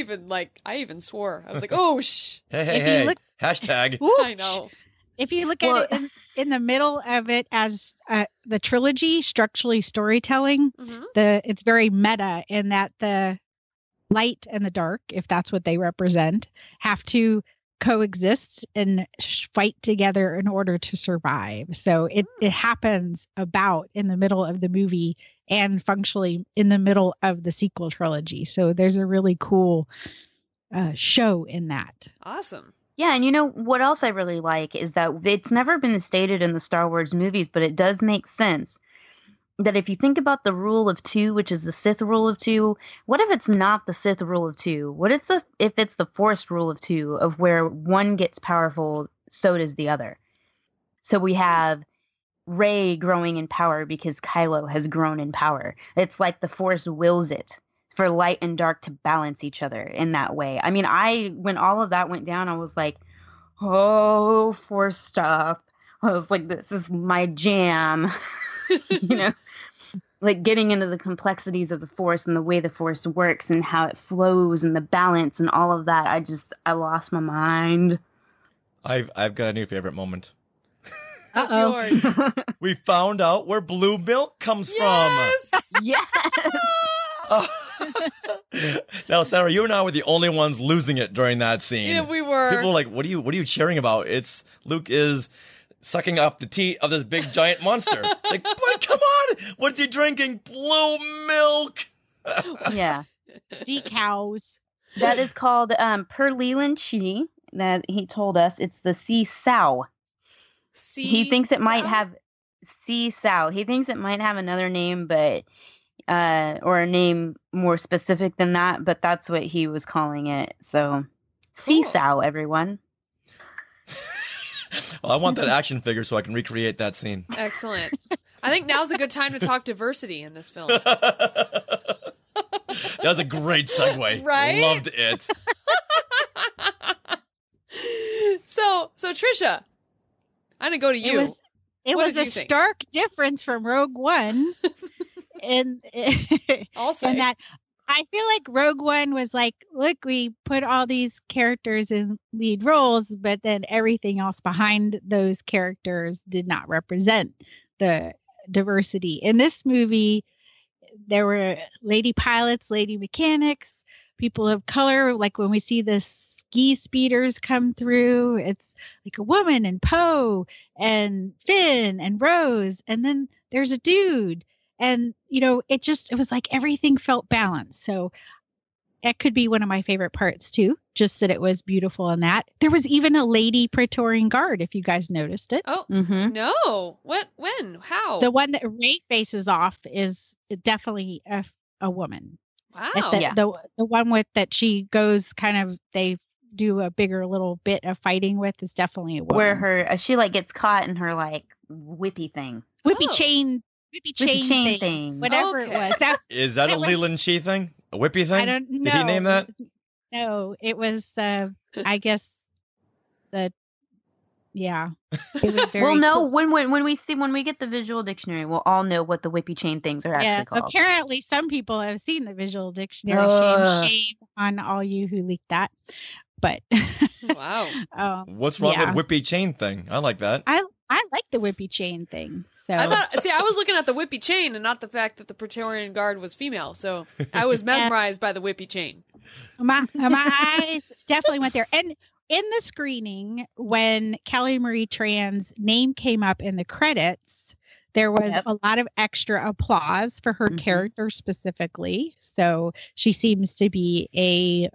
even swore. I was like, oh, shh. Hey. Hashtag. I know. If you look at it in the middle of it as the trilogy, structurally storytelling, Mm-hmm. it's very meta in that the light and the dark, if that's what they represent, have to coexist and fight together in order to survive. So it happens about in the middle of the movie and functionally in the middle of the sequel trilogy. So there's a really cool show in that. Awesome. Yeah, and what else I really like is that it's never been stated in the Star Wars movies, but it does make sense that if you think about the rule of two, which is the Sith rule of two, what if it's not the Sith rule of two? What if it's the Force rule of two, of where one gets powerful, so does the other? So we have Rey growing in power because Kylo has grown in power. It's like the Force wills it for light and dark to balance each other in that way. I mean, when all of that went down, I was like, oh, Force stuff. I was like, this is my jam. Like getting into the complexities of the Force and the way the Force works and how it flows and the balance and all of that. I lost my mind. I've got a new favorite moment. That's yours. We found out where blue milk comes Yes! Yes. from. Now, Sarah, you and I were the only ones losing it during that scene. Yeah, we were. People were like, what are you cheering about? It's Luke is sucking off the teat of this big giant monster. Like, but come on! What's he drinking? Blue milk! Yeah. Decals. That is called per Leland Chi. That he told us it's the sea sow. He thinks it might have sea sow. He thinks it might have another name, but or a name more specific than that. But that's what he was calling it. So sea sow, everyone. Well, I want that action figure so I can recreate that scene. Excellent. I think now's a good time to talk diversity in this film. That was a great segue. Right? Loved it. So Trisha, I'm gonna go to you. It What was did a you think? stark difference from Rogue One, and I'll say. and that I feel like Rogue One was like, look, we put all these characters in lead roles, but then everything else behind those characters did not represent the diversity. In this movie, there were lady pilots, lady mechanics, people of color. Like when we see the ski speeders come through, it's like a woman and Poe and Finn and Rose, and then there's a dude. And, it was like everything felt balanced. So it could be one of my favorite parts, too, just that it was beautiful in that. There was even a lady Praetorian Guard, if you guys noticed it. Oh, no. What? When? How? The one that Rey faces off is definitely a woman. Wow. The one with that she goes they do a bigger little bit of fighting with is definitely a woman. Where she gets caught in her whippy thing. Whippy chain thing. Whatever it was. Is that a Leland Chi thing? A whippy thing? I don't know. Did he name that? No, it was, I guess, yeah. It was very We'll know cool. when we get the visual dictionary, we'll all know what the whippy chain things are actually called. Apparently some people have seen the visual dictionary. Shame on all you who leaked that. But wow. What's wrong with whippy chain thing? I like that. I like the whippy chain thing. So I was looking at the whippy chain and not the fact that the Praetorian Guard was female. So I was mesmerized by the whippy chain. My eyes definitely went there. And in the screening, when Kelly Marie Tran's name came up in the credits, there was a lot of extra applause for her character specifically. So she seems to be a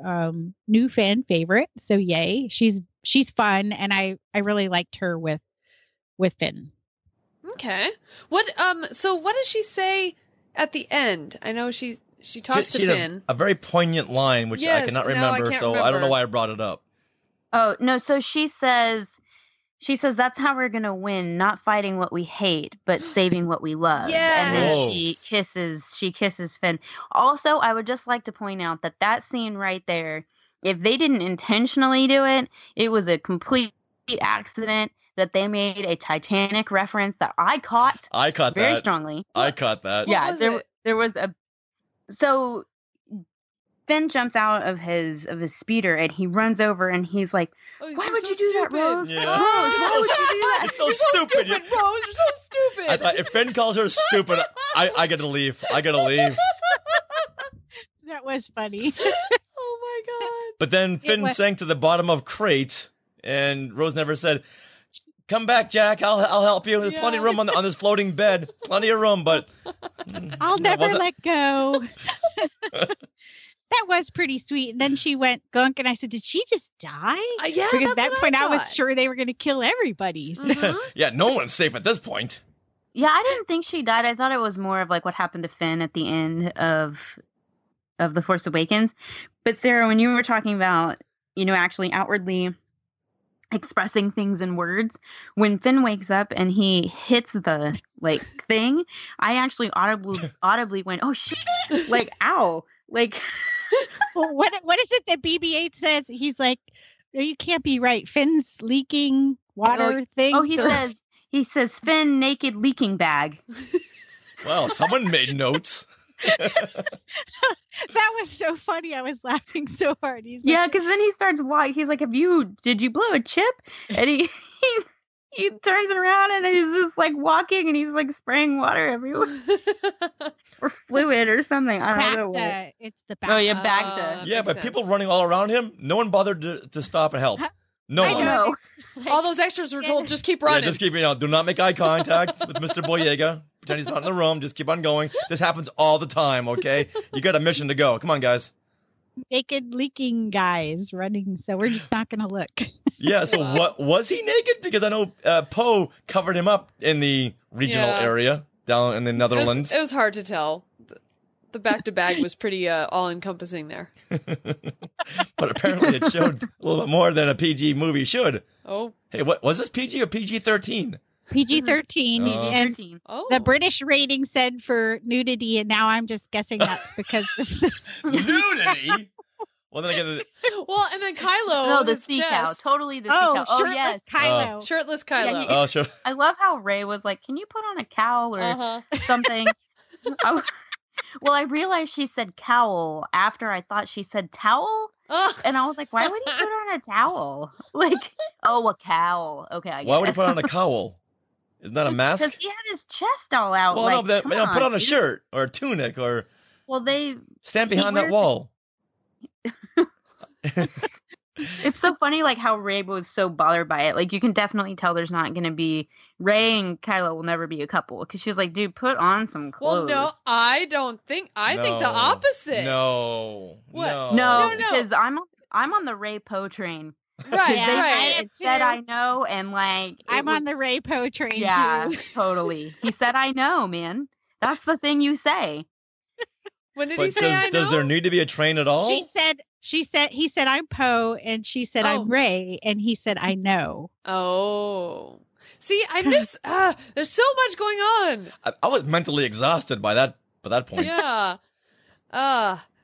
new fan favorite. So yay. She's fun, and I really liked her with Finn. Okay. What so what does she say at the end? I know she talks to Finn. A very poignant line which I cannot remember, I don't know why I brought it up. Oh, no, so she says that's how we're going to win, not fighting what we hate, but saving what we love. Yes. And then she kisses Finn. Also, I would just like to point out that scene right there, if they didn't intentionally do it, it was a complete accident. That they made a Titanic reference that I caught very strongly. I caught that. Yeah, there was a. So Finn jumps out of his speeder and he runs over and he's like, "Why would you do that, Rose? Yeah. Why would you do that? It's so stupid, Rose. You're so stupid." I thought if Finn calls her stupid, I gotta leave. That was funny. Oh my god! But then Finn sank to the bottom of crate, and Rose never said, "Come back, Jack. I'll help you. There's plenty of room on this floating bed. Plenty of room, but I'll never let go." That was pretty sweet. And then she went gunk, and I said, "Did she just die?" Yeah, because at that point I was thought. Sure they were going to kill everybody. Yeah, no one's safe at this point. Yeah, I didn't think she died. I thought it was more of like what happened to Finn at the end of The Force Awakens. But Sarah, when you were talking about, actually outwardly expressing things in words, when Finn wakes up and he hits the thing, I actually audibly went, "Oh shit!" Like, ow! Like, well, what is it that BB-8 says? He's like, "No, you can't be right. Finn's leaking water thing." Oh, he says Finn naked leaking bag. Well, someone made notes. That was so funny. I was laughing so hard. He's yeah, because then he starts walking. He's like, did you blow a chip? And he turns around and he's just like walking and he's like spraying water everywhere. or fluid or something. I don't know. Bacta. It's the Bacta. Oh yeah, Bacta. Yeah, but people running all around him, no one bothered to stop and help. No I one. know. It's like- All those extras were told, just keep Yeah, running. just keep, do not make eye contact with Mr. Boyega. Pretend he's not in the room. Just keep on going. This happens all the time, okay? You got a mission to go. Come on, guys. naked leaking guys running, so we're just not gonna look. Yeah, so what was he naked? Because I know Poe covered him up in the regional area down in the Netherlands. It was hard to tell. The back-to-bag was pretty all-encompassing there. But apparently it showed a little bit more than a PG movie should. Oh. Hey, what was this, PG or PG-13? PG-13. And the British rating said for nudity, and now I'm just guessing that's because of this. Nudity? Well, then again... Well, and then Kylo. No, the his sea chest. cow. Totally the sea cow. Oh, shirtless yes. Kylo. Shirtless Kylo. Yeah, Oh, sure. I love how Rey was like, can you put on a cowl or something? Well, I realized she said cowl after I thought she said towel. And I was like, why would he put on a towel? Like, oh, a cowl. Okay, I get Why would he it. put on a cowl? Isn't that a mask? Because he had his chest all out. Well, like, no, but come put on a dude. shirt or a tunic or Well, they stand he behind that wears- wall. It's so funny, like how Rey was so bothered by it. Like you can definitely tell there's not going to be Rey and Kylo will never be a couple because she was like, "Dude, put on some clothes." Well, no, I don't think. I think the opposite. No. What? No, because I'm on the Rey Poe train. Right, Yeah, right. It said I know, and like I'm on the Ray Poe train yeah, too. totally. He said I know, man. That's the thing you say. When did But he say I know? does there need to be a train at all? He said I'm Poe, and she said I'm Ray, and he said I know. Oh. See, I miss there's so much going on. I was mentally exhausted by that point. Yeah.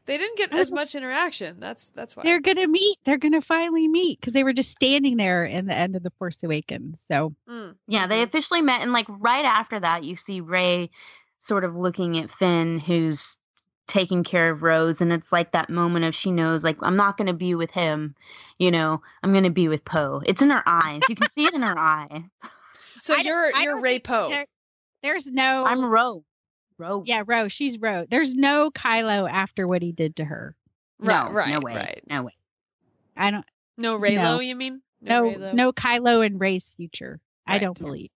They didn't get as much interaction. That's why. They're gonna meet. They're gonna finally meet because they were just standing there in the end of the Force Awakens. So yeah, they officially met, and like right after that, you see Rey sort of looking at Finn, who's taking care of Rose, and it's like that moment of she knows, like, I'm not going to be with him, I'm going to be with Poe. It's in her eyes. You can see it in her eyes. So you're Rey Poe. There's no. I'm Ro. Ro. Yeah, Ro. She's Ro. There's no Kylo after what he did to her. No, Right. No way. Right. No way. I don't. No Raylo, No. you mean? No, no Kylo in Rey's future. I Right. don't believe.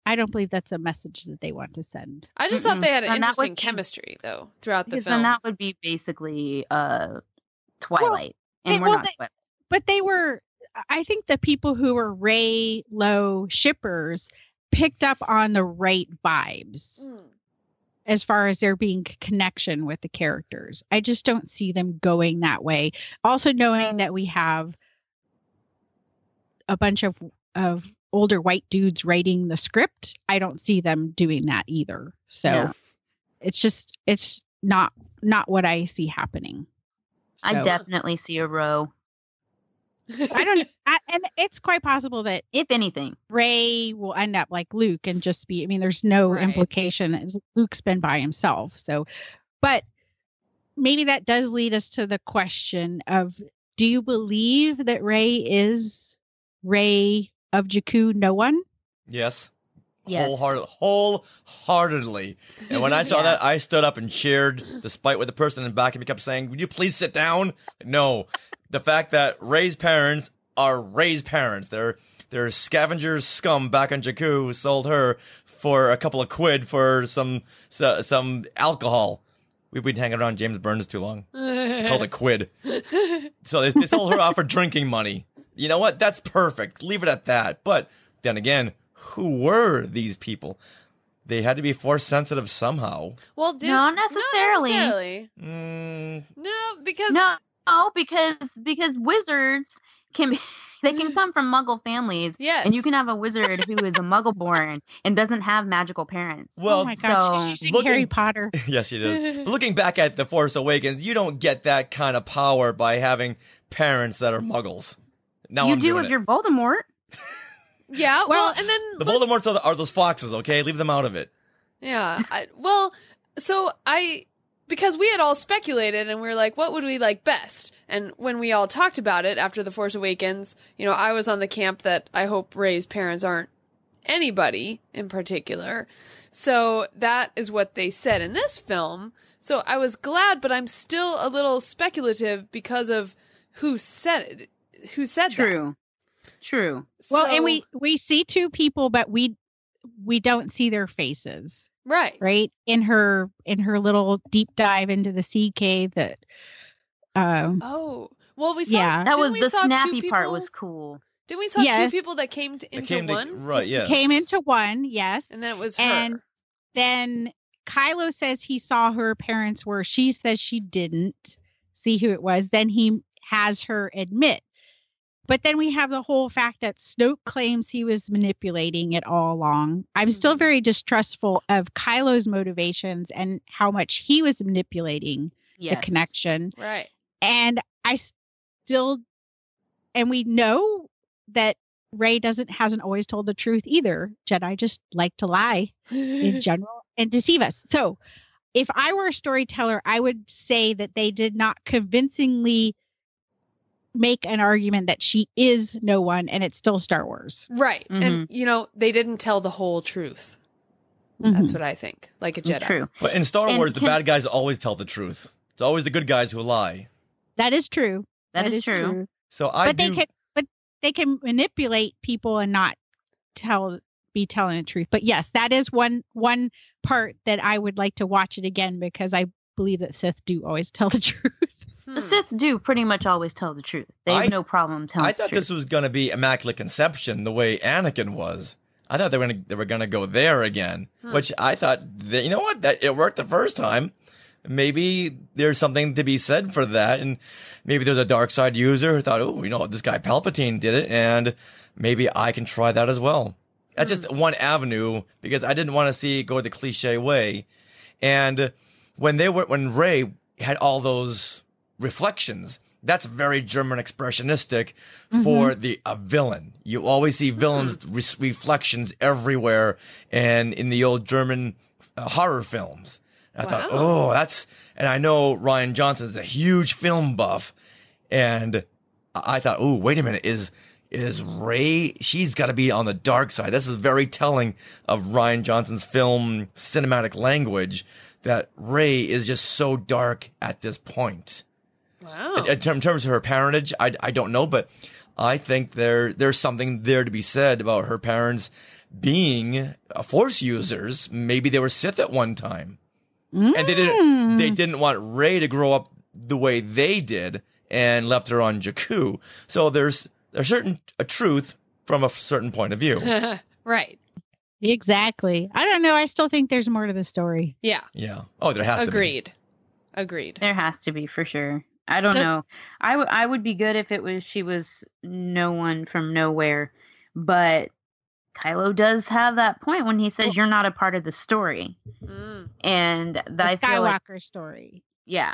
I don't believe that's a message that they want to send. I just thought they had an And that interesting would be- chemistry though throughout the Because film. then that would be basically Twilight. they- And we're well, not they- Twilight. But they were. I think the people who were Rey Lo shippers picked up on the right vibes as far as there being connection with the characters. I just don't see them going that way. Also, knowing that we have a bunch of older white dudes writing the script, I don't see them doing that either. So Yeah. it's not what I see happening. I So- definitely see a Ro. And it's quite possible that if anything, Rey will end up like Luke and just be. I mean, there's no Right. implication as Luke's been by himself. So, but maybe that does lead us to the question of: do you believe that Rey is Rey of Jakku? No one. Yes. Yes. Wholeheartedly. And when I saw that, I stood up and cheered, despite what the person in the back of me kept saying, would you please sit down? No. The fact that Rey's parents are Rey's parents. They're scavengers scum back on Jakku who sold her for a couple of quid for some alcohol. We've been hanging around James Burns too long. Called it quid. So they sold her off for drinking money. You know what? That's perfect. Leave it at that. But then again, who were these people? They had to be force sensitive somehow. Well, Not necessarily. Not necessarily. No, because wizards can they can come from Muggle families. Yes. And you can have a wizard who is a Muggle born and doesn't have magical parents. Well, Oh my gosh, she's using Harry Potter. Yes, she does. But looking back at The Force Awakens, you don't get that kind of power by having parents that are Muggles. Now you I'm do doing if it. you're Voldemort. Yeah, well, and then The Voldemorts are those foxes, okay? Leave them out of it. yeah, because we had all speculated and we were like, what would we like best? And when we all talked about it after The Force Awakens, I was on the camp that I hope Rey's parents aren't anybody in particular. So that is what they said in this film. So I was glad, but I'm still a little speculative because of who said True. True. Well, So- and we see two people, but we don't see their faces. right. In her little deep dive into the sea cave that Oh, well, we saw. Yeah. That didn't was we the saw snappy two part people? was cool. Didn't we saw Yes. two people that came into one? Right, yes. came into one, yes. And then it was her. And then Kylo says he saw her parents were. She says she didn't see who it was. Then he has her admit. But then we have the whole fact that Snoke claims he was manipulating it all along. I'm still very distrustful of Kylo's motivations and how much he was manipulating Yes. the connection. Right. And and we know that Rey hasn't always told the truth either. Jedi just like to lie in general and deceive us. So if I were a storyteller, I would say that they did not convincingly make an argument that she is no one and it's still Star Wars. Right. And, they didn't tell the whole truth. That's what I think. Like a Jedi. True. But in Star And Wars, the bad guys always tell the truth. It's always the good guys who lie. That is true. That is true. So But they can manipulate people and not be telling the truth. But yes, that is one part that I would like to watch it again because I believe that Sith do always tell the truth. The Sith do pretty much always tell the truth. They have no problem telling I the thought truth. this was going to be Immaculate Conception, the way Anakin was. I thought they were going to go there again, which I thought that, you know what, that it worked the first time. Maybe there's something to be said for that, and maybe there's a dark side user who thought, oh, this guy Palpatine did it, and maybe I can try that as well. That's just one avenue because I didn't want to see it go the cliche way. And when Rey had all those reflections, that's very German expressionistic for a villain. You always see villains reflections everywhere, and in the old German horror films. I thought, and I know Rian Johnson is a huge film buff, and I thought, wait a minute, is Rey? She's got to be on the dark side. This is very telling of Rian Johnson's film cinematic language. That Rey is just so dark at this point. Wow. In terms of her parentage, I don't know, but I think there's something there to be said about her parents being Force users. Maybe they were Sith at one time, and they didn't want Rey to grow up the way they did and left her on Jakku. So there's a truth from a certain point of view. Right. Exactly. I don't know. I still think there's more to the story. Yeah. Yeah. Oh, there has to be. Agreed. There has to be for sure. I don't know. I would be good if she was no one from nowhere, but Kylo does have that point when he says you're not a part of the story, and The I feel like, Skywalker story. yeah.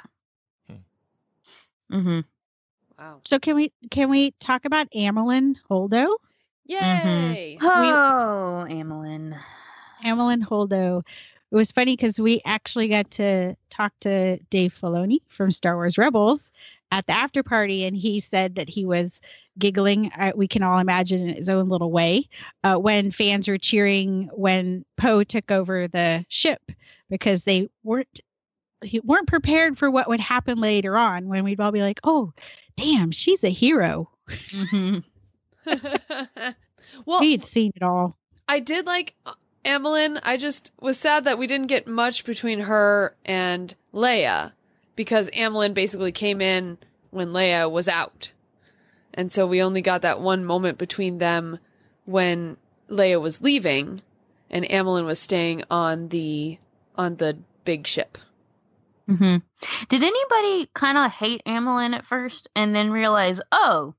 Mm-hmm. Wow. So can we talk about Amilyn Holdo? Yay. Oh, Amilyn. Amilyn Holdo. It was funny because we actually got to talk to Dave Filoni from Star Wars Rebels at the after party, and he said that he was giggling. We can all imagine in his own little way when fans were cheering when Poe took over the ship because they weren't prepared for what would happen later on when we'd all be like, "Oh, damn, she's a hero." Mm-hmm. Well, he'd seen it all. I did like Amilyn. I just was sad that we didn't get much between her and Leia because Amilyn basically came in when Leia was out. And so we only got that one moment between them when Leia was leaving and Amilyn was staying on the big ship. Mm-hmm. Did anybody kind of hate Amilyn at first and then realize, oh,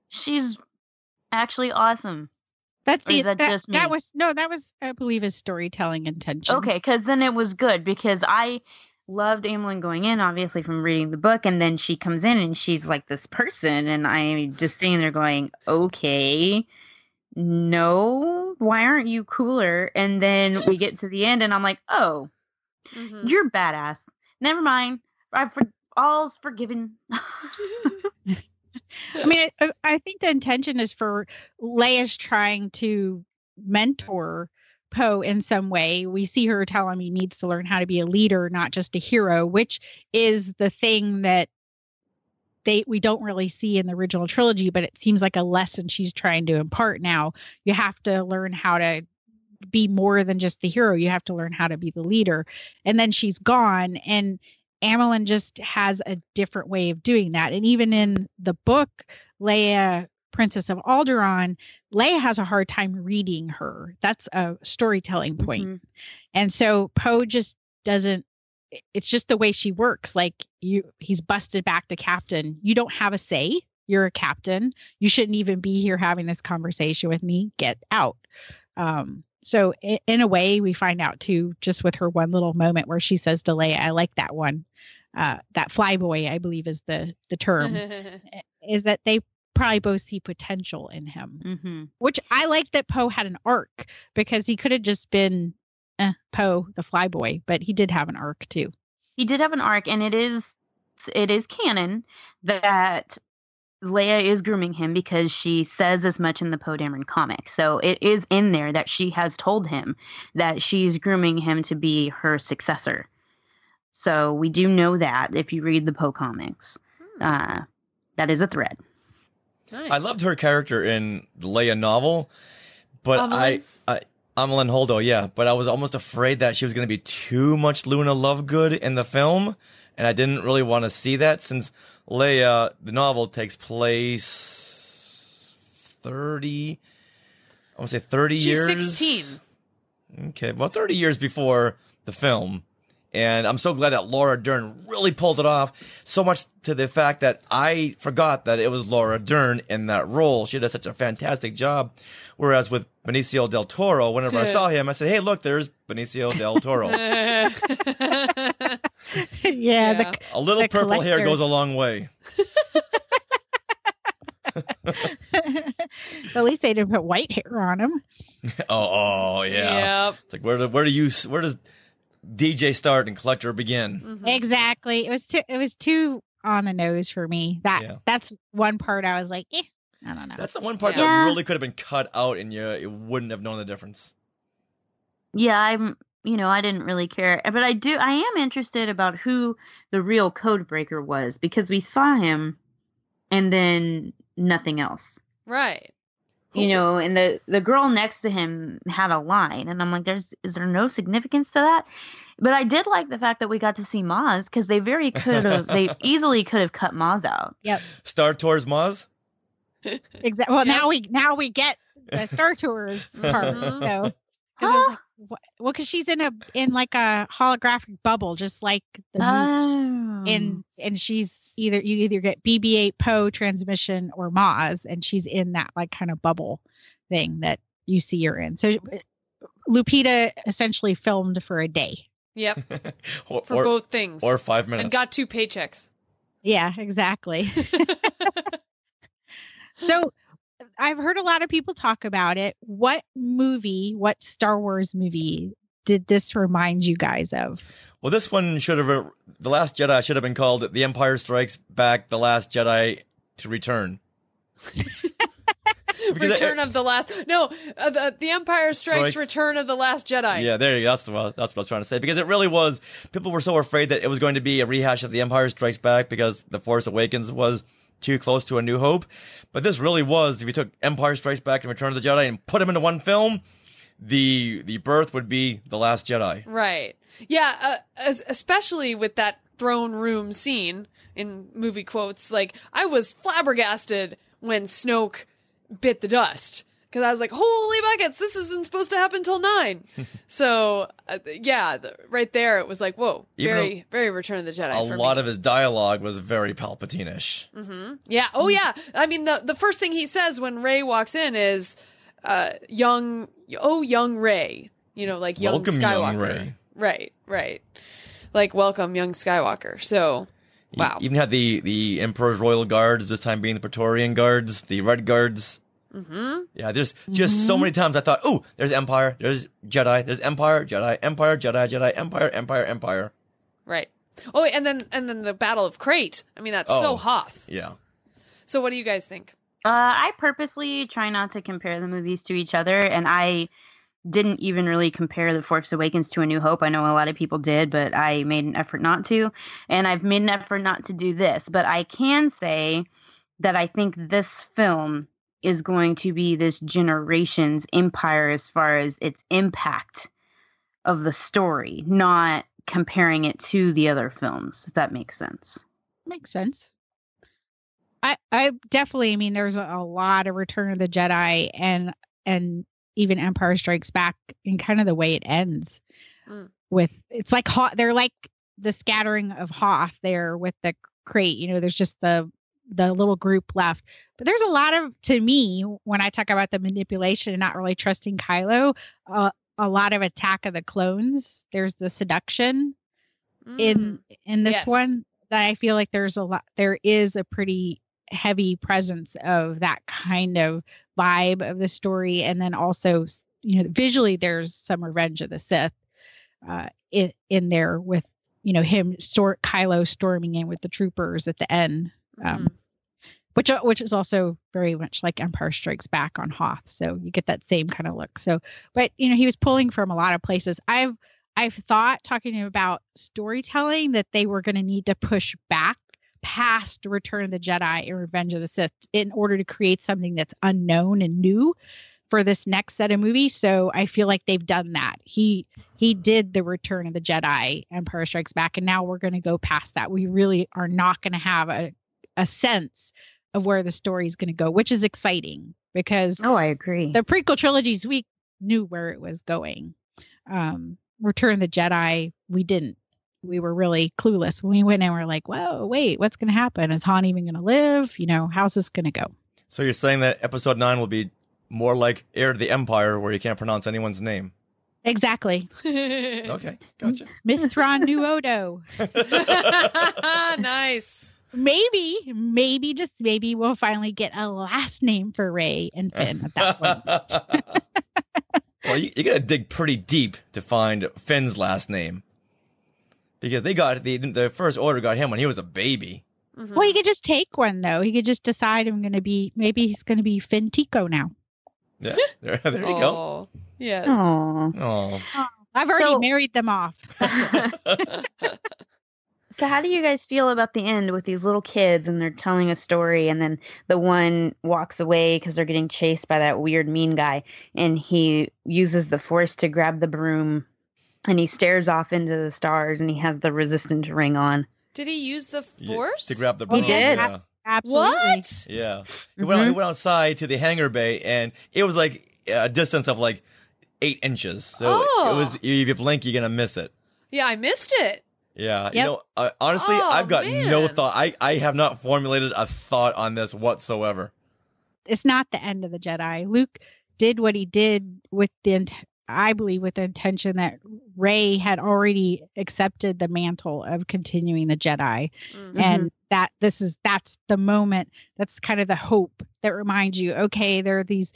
she's actually awesome? That's just me? That was I believe his storytelling intention. Okay, because then it was good because I loved Amilyn going in, obviously from reading the book, and then she comes in and she's like this person, and I'm just sitting there going, okay, no, why aren't you cooler? And then we get to the end, and I'm like, oh, you're badass. Never mind, all's forgiven. I mean, I think the intention is for Leia's trying to mentor Poe in some way. We see her tell him he needs to learn how to be a leader, not just a hero, which is the thing that we don't really see in the original trilogy, but it seems like a lesson she's trying to impart now. You have to learn how to be more than just the hero. You have to learn how to be the leader. And then she's gone, and Amilyn just has a different way of doing that. And even in the book, Leia, Princess of Alderaan, Leia has a hard time reading her. That's a storytelling point. Mm-hmm. And so Poe just doesn't, it's just the way she works. Like he's busted back to captain. You don't have a say. You're a captain. You shouldn't even be here having this conversation with me. Get out. So in a way, we find out too, just with her one little moment where she says to Leia, I like that one. That flyboy, I believe is the term, is that they probably both see potential in him, which I like that Poe had an arc, because he could have just been Poe, the flyboy, but he did have an arc too. He did have an arc, and it is canon that Leia is grooming him, because she says as much in the Poe Dameron comic. So it is in there that she has told him that she's grooming him to be her successor. So we do know that if you read the Poe comics, that is a thread. Nice. I loved her character in the Leia novel, but Amilyn Holdo, yeah. But I was almost afraid that she was going to be too much Luna Lovegood in the film, and I didn't really want to see that, since Leia, the novel, takes place 30 years. She's 16. Okay, well, 30 years before the film. And I'm so glad that Laura Dern really pulled it off, so much to the fact that I forgot that it was Laura Dern in that role. She did such a fantastic job. Whereas with Benicio del Toro, whenever I saw him, I said, hey, look, there's Benicio del Toro. Yeah. A little purple hair goes a long way. At least they didn't put white hair on him. Oh, yeah. Yep. It's like, where does DJ start and Collector begin? Exactly. It was too on the nose for me. That's one part I was like, I don't know. That's the one part that really could have been cut out, and you wouldn't have known the difference. Yeah, I didn't really care, but I am interested about who the real code breaker was, because we saw him and then nothing else. Right. And the girl next to him had a line, and I'm like, is there no significance to that? But I did like the fact that we got to see Maz, because they easily could have cut Maz out. Yep. Star Tours Maz? Exactly. Well, now we get the Star Tours part. So, because she's in like a holographic bubble, just like the movie. And she's you either get BB-8 Poe transmission or Maz, and she's in that like kind of bubble thing that you see her in. So Lupita essentially filmed for a day. Yep. For both things. Or 5 minutes. And got 2 paychecks. Yeah, exactly. So I've heard a lot of people talk about it. What Star Wars movie did this remind you guys of? Well, this one The Last Jedi should have been called The Empire Strikes Back, The Last Jedi to Return. Return of the Last... No, the Empire Strikes Return of the Last Jedi. Yeah, there you go. That's what I was trying to say. Because it really was... People were so afraid that it was going to be a rehash of The Empire Strikes Back, because The Force Awakens was too close to A New Hope. But this really was, if you took Empire Strikes Back and Return of the Jedi and put them into one film, the birth would be The Last Jedi. Right. Yeah, especially with that throne room scene, in movie quotes. Like, I was flabbergasted when Snoke bit the dust, because I was like, holy buckets, this isn't supposed to happen till 9. So right there it was like, whoa, very Return of the Jedi. A lot of his dialogue was very Palpatine-ish. Yeah. Oh yeah. I mean, the first thing he says when Rey walks in is young Rey, like young welcome, Skywalker. young Rey. Right. Like, welcome, young Skywalker. So, wow. You even had the Emperor's Royal Guards, this time being the Praetorian Guards, the Red Guards. Yeah, there's just so many times I thought, oh, there's Empire, there's Jedi, there's Empire, Jedi, Empire, Jedi, Jedi, Empire, Empire, Empire. Right. Oh, and then the Battle of Crate. I mean, that's so Hoth. Yeah. So what do you guys think? I purposely try not to compare the movies to each other, and I didn't even really compare The Force Awakens to A New Hope. I know a lot of people did, but I made an effort not to, and I've made an effort not to do this. But I can say that I think this film is going to be this generation's Empire as far as its impact of the story, not comparing it to the other films, if that makes sense. Makes sense. I definitely, I mean, there's a lot of Return of the Jedi and even Empire Strikes Back in kind of the way it ends with, it's like they're like the scattering of Hoth there with the crate, there's just the little group left. But there's a lot of, to me, when I talk about the manipulation and not really trusting Kylo, a lot of Attack of the Clones. There's the seduction in this one that I feel like there is a pretty heavy presence of that kind of vibe of the story. And then also, visually there's some Revenge of the Sith in there with, Kylo storming in with the troopers at the end. Which is also very much like Empire Strikes Back on Hoth. So you get that same kind of look. So, but he was pulling from a lot of places. I've thought, talking about storytelling, that they were going to need to push back past Return of the Jedi and Revenge of the Sith in order to create something that's unknown and new for this next set of movies. So I feel like they've done that. He did the Return of the Jedi, Empire Strikes Back, and now we're going to go past that. We really are not going to have a sense of where the story is going to go, which is exciting because I agree. The prequel trilogies, we knew where it was going. Return of the Jedi, we didn't. We were really clueless when we went in. We're like, whoa, wait, what's going to happen? Is Han even going to live? How's this going to go? So you're saying that Episode 9 will be more like Heir to the Empire, where you can't pronounce anyone's name. Exactly. Okay, gotcha. Mithron New Odo. Nice. Maybe, just maybe we'll finally get a last name for Rey and Finn at that point. Well, you got to dig pretty deep to find Finn's last name. Because they got the First Order got him when he was a baby. Mm-hmm. Well, he could just take one, though. He could just decide maybe he's going to be Finn Tico now. Yeah, there you go. Yes. Oh. I've already married them off. So how do you guys feel about the end with these little kids and they're telling a story and then the one walks away because they're getting chased by that weird mean guy and he uses the Force to grab the broom and he stares off into the stars and he has the resistance ring on. Did he use the Force? Yeah, to grab the broom. He did. Yeah. Absolutely. What? Yeah. He went outside to the hangar bay and it was like a distance of like 8 inches. So it was, if you blink, you're going to miss it. Yeah, I missed it. Yeah, Yep. Honestly, I've got man. no thought. I have not formulated a thought on this whatsoever. It's not the end of the Jedi. Luke did what he did with I believe with the intention that Rey had already accepted the mantle of continuing the Jedi. Mm-hmm. And that's the moment. That's kind of the hope that reminds you, okay, there are these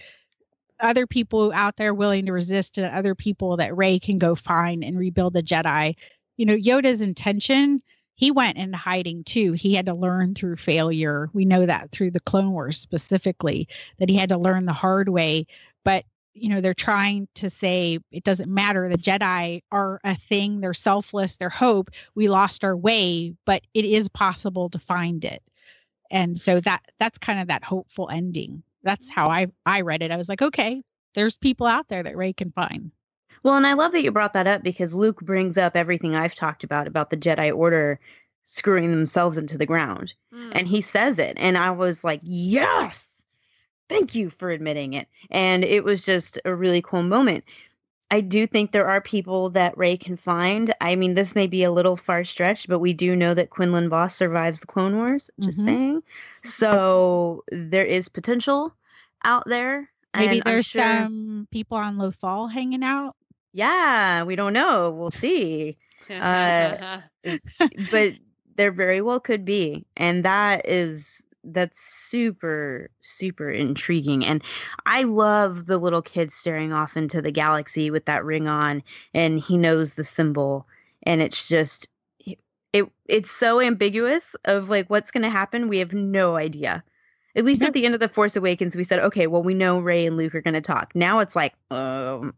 other people out there willing to resist and other people that Rey can go find and rebuild the Jedi. Yoda's intention, he went into hiding too. He had to learn through failure. We know that through the Clone Wars specifically, that he had to learn the hard way. But, they're trying to say it doesn't matter. The Jedi are a thing. They're selfless. They're hope. We lost our way, but it is possible to find it. And so that's kind of that hopeful ending. That's how I read it. I was like, okay, there's people out there that Rey can find. Well, and I love that you brought that up because Luke brings up everything I've talked about the Jedi Order screwing themselves into the ground. And he says it. And I was like, yes, thank you for admitting it. And it was just a really cool moment. I do think there are people that Rey can find. I mean, this may be a little far stretched, but we do know that Quinlan Vos survives the Clone Wars, just saying. So there is potential out there. Maybe and there's I'm sure, some people on Lothal hanging out. Yeah, we don't know. We'll see. But there very well could be. And that's super, super intriguing. And I love the little kid staring off into the galaxy with that ring on and he knows the symbol. And it's just, it's so ambiguous of like what's going to happen. We have no idea. At least at the end of The Force Awakens, we said, okay, well, we know Rey and Luke are going to talk. Now it's like, what?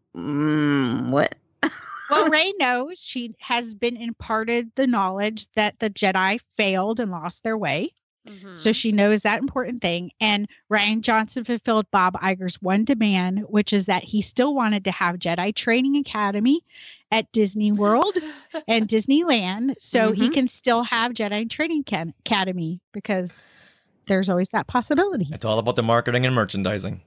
Well, Rey knows. She has been imparted the knowledge that the Jedi failed and lost their way. Mm-hmm. So she knows that important thing. And Rian Johnson fulfilled Bob Iger's one demand, which is that he still wanted to have Jedi Training Academy at Disney World and Disneyland. So he can still have Jedi Training Academy because there's always that possibility. It's all about the marketing and merchandising.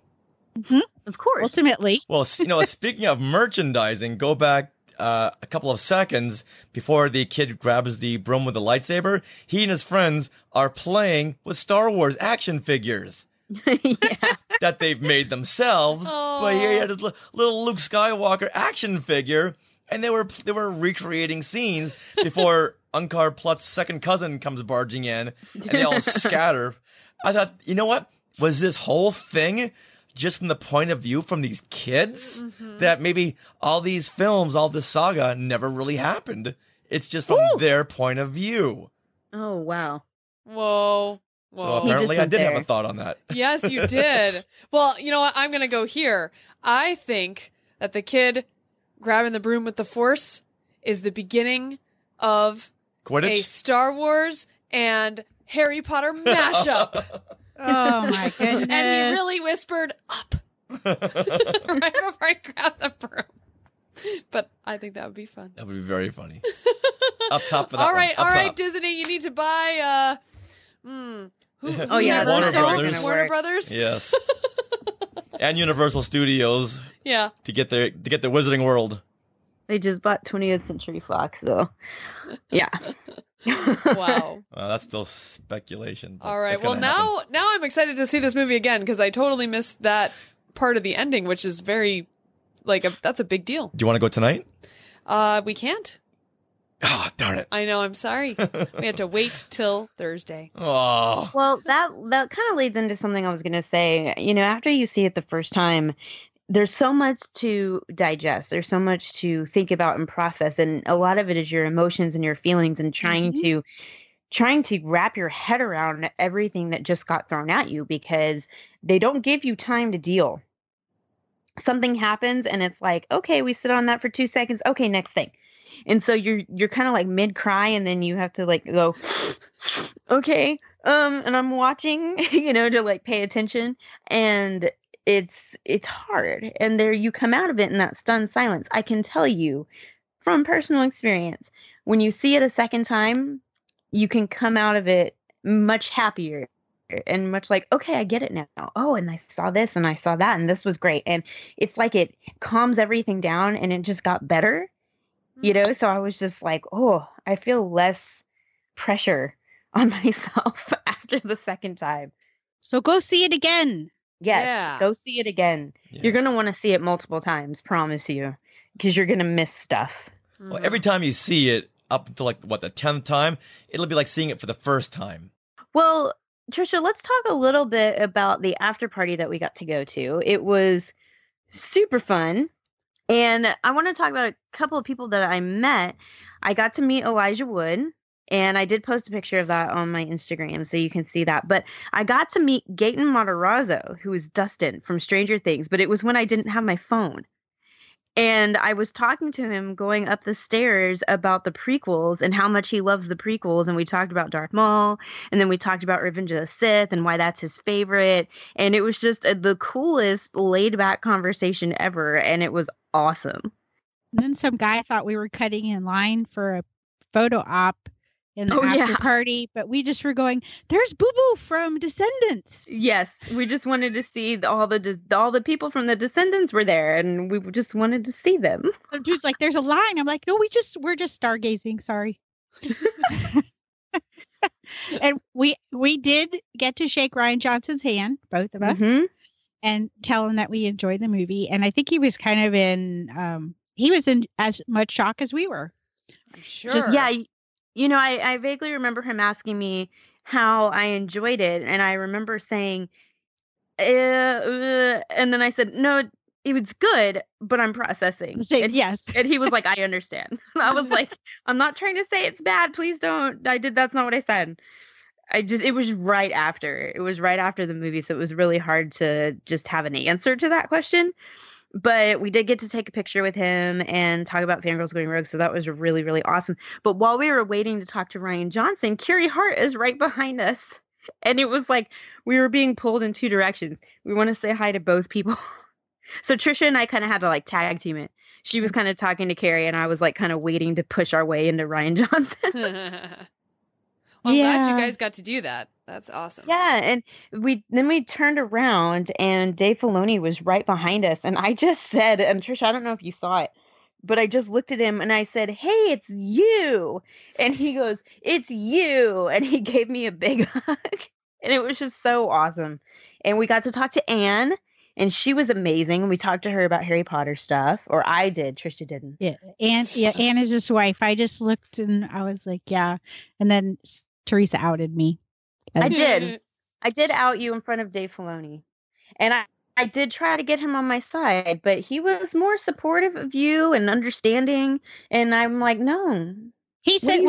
Of course. Ultimately. Well, speaking of merchandising, go back a couple of seconds before the kid grabs the broom with the lightsaber. He and his friends are playing with Star Wars action figures that they've made themselves. Aww. But here you had this little Luke Skywalker action figure, and they were recreating scenes before Unkar Plutt's second cousin comes barging in, and they all scatter. I thought, you know what? Was this whole thing just from the point of view from these kids? That maybe all these films, all this saga never really happened. It's just from their point of view. Oh, wow. Whoa. So apparently I did have a thought on that. Yes, you did. Well, you know what? I'm going to go here. I think that the kid grabbing the broom with the Force is the beginning of Quidditch? a Star Wars and Harry Potter mashup. Oh, my goodness. And he really whispered, up. Right before I grabbed the broom. But I think that would be fun. That would be very funny. Up top for that All right, one. Up top. Disney, you need to buy, Oh, yeah. Warner that's not Brothers. gonna Warner work. Brothers? Yes. And Universal Studios Yeah. to get the Wizarding World. They just bought 20th Century Fox, though. Yeah. Wow. That's still speculation. All right. Well, now I'm excited to see this movie again because I totally missed that part of the ending, which is very, that's a big deal. Do you want to go tonight? We can't. Oh, darn it. I know. I'm sorry. We have to wait till Thursday. Oh. Well, that kind of leads into something I was going to say. You know, after you see it the first time, there's so much to digest. There's so much to think about and process. And a lot of it is your emotions and your feelings and trying to wrap your head around everything that just got thrown at you because they don't give you time to deal. Something happens and it's like, okay, we sit on that for 2 seconds. Okay, next thing. And so you're kind of like mid cry and then you have to go, okay. And I'm watching, to pay attention, and it's hard. And there you come out of it in that stunned silence. I can tell you from personal experience, when you see it a second time, you can come out of it much happier and much like, okay, I get it now. Oh, and I saw this and I saw that and this was great. And it's like it calms everything down and it just got better, So I was just like, oh, I feel less pressure on myself after the second time. So go see it again. Yes, Go see it again. Yes. You're going to want to see it multiple times, promise you, because you're going to miss stuff. Well, every time you see it, up until the 10th time, it'll be like seeing it for the first time. Well, Trisha, let's talk a little bit about the after party that we got to go to. It was super fun. And I want to talk about a couple of people that I met. I got to meet Elijah Wood, and I did post a picture of that on my Instagram, so you can see that. But I got to meet Gaten Matarazzo, who is Dustin from Stranger Things, but it was when I didn't have my phone. And I was talking to him going up the stairs about the prequels and how much he loves the prequels. And we talked about Darth Maul, and then we talked about Revenge of the Sith and why that's his favorite. And it was just the coolest laid back conversation ever. And it was awesome. And then some guy thought we were cutting in line for a photo op in the after party, but we just were going, there's Boo Boo from Descendants. Yes, we just wanted to see all the people from the Descendants were there, and we just wanted to see them. The dude's like, there's a line. I'm like, no, we're just stargazing. Sorry. And we did get to shake Rian Johnson's hand, both of us, and tell him that we enjoyed the movie. And I think he was kind of in as much shock as we were. I'm sure. I vaguely remember him asking me how I enjoyed it. And I remember saying, and then I said, no, it was good, but I'm processing. Yes. And he was like, I understand. I was like, I'm not trying to say it's bad. Please don't. That's not what I said. it was right after. It was right after the movie, so it was really hard to just have an answer to that question. But we did get to take a picture with him and talk about Fangirls Going Rogue, so that was really, really awesome. But while we were waiting to talk to Ryan Johnson, Carrie Hart is right behind us. And it was like we were being pulled in two directions. We want to say hi to both people. So Trisha and I kind of had to like tag team it. She was kind of talking to Carrie, and I was like kind of waiting to push our way into Ryan Johnson. Well, I'm glad you guys got to do that. That's awesome. Yeah, and we turned around, and Dave Filoni was right behind us, and I just said, and Trisha, I don't know if you saw it, but I just looked at him and I said, "Hey, it's you," and he goes, "It's you," and he gave me a big hug, and it was just so awesome. And we got to talk to Anne, and she was amazing. We talked to her about Harry Potter stuff, or I did. Trisha didn't. Yeah, Anne is his wife. I just looked and I was like, yeah, and then Teresa outed me. I did out you in front of Dave Filoni. And I did try to get him on my side, but he was more supportive of you and understanding. And I'm like, no. He said,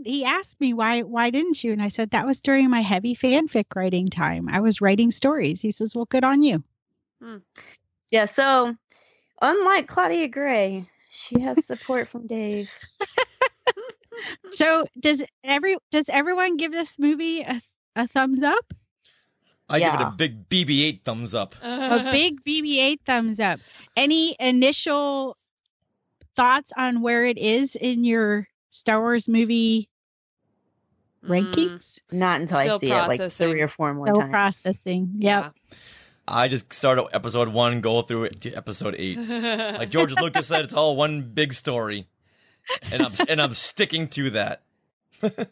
he asked me, why didn't you? And I said, that was during my heavy fanfic writing time. I was writing stories. He says, well, good on you. Yeah. So unlike Claudia Gray, she has support from Dave. So does everyone give this movie a thumbs up? I give it a big BB-8 thumbs up. A big BB-8 thumbs up. Any initial thoughts on where it is in your Star Wars movie rankings? Not until I see it like 3 or 4 more times. Processing. Yep. Yeah. I just started episode 1, go through it to episode 8. Like George Lucas said, it's all one big story. And I'm sticking to that.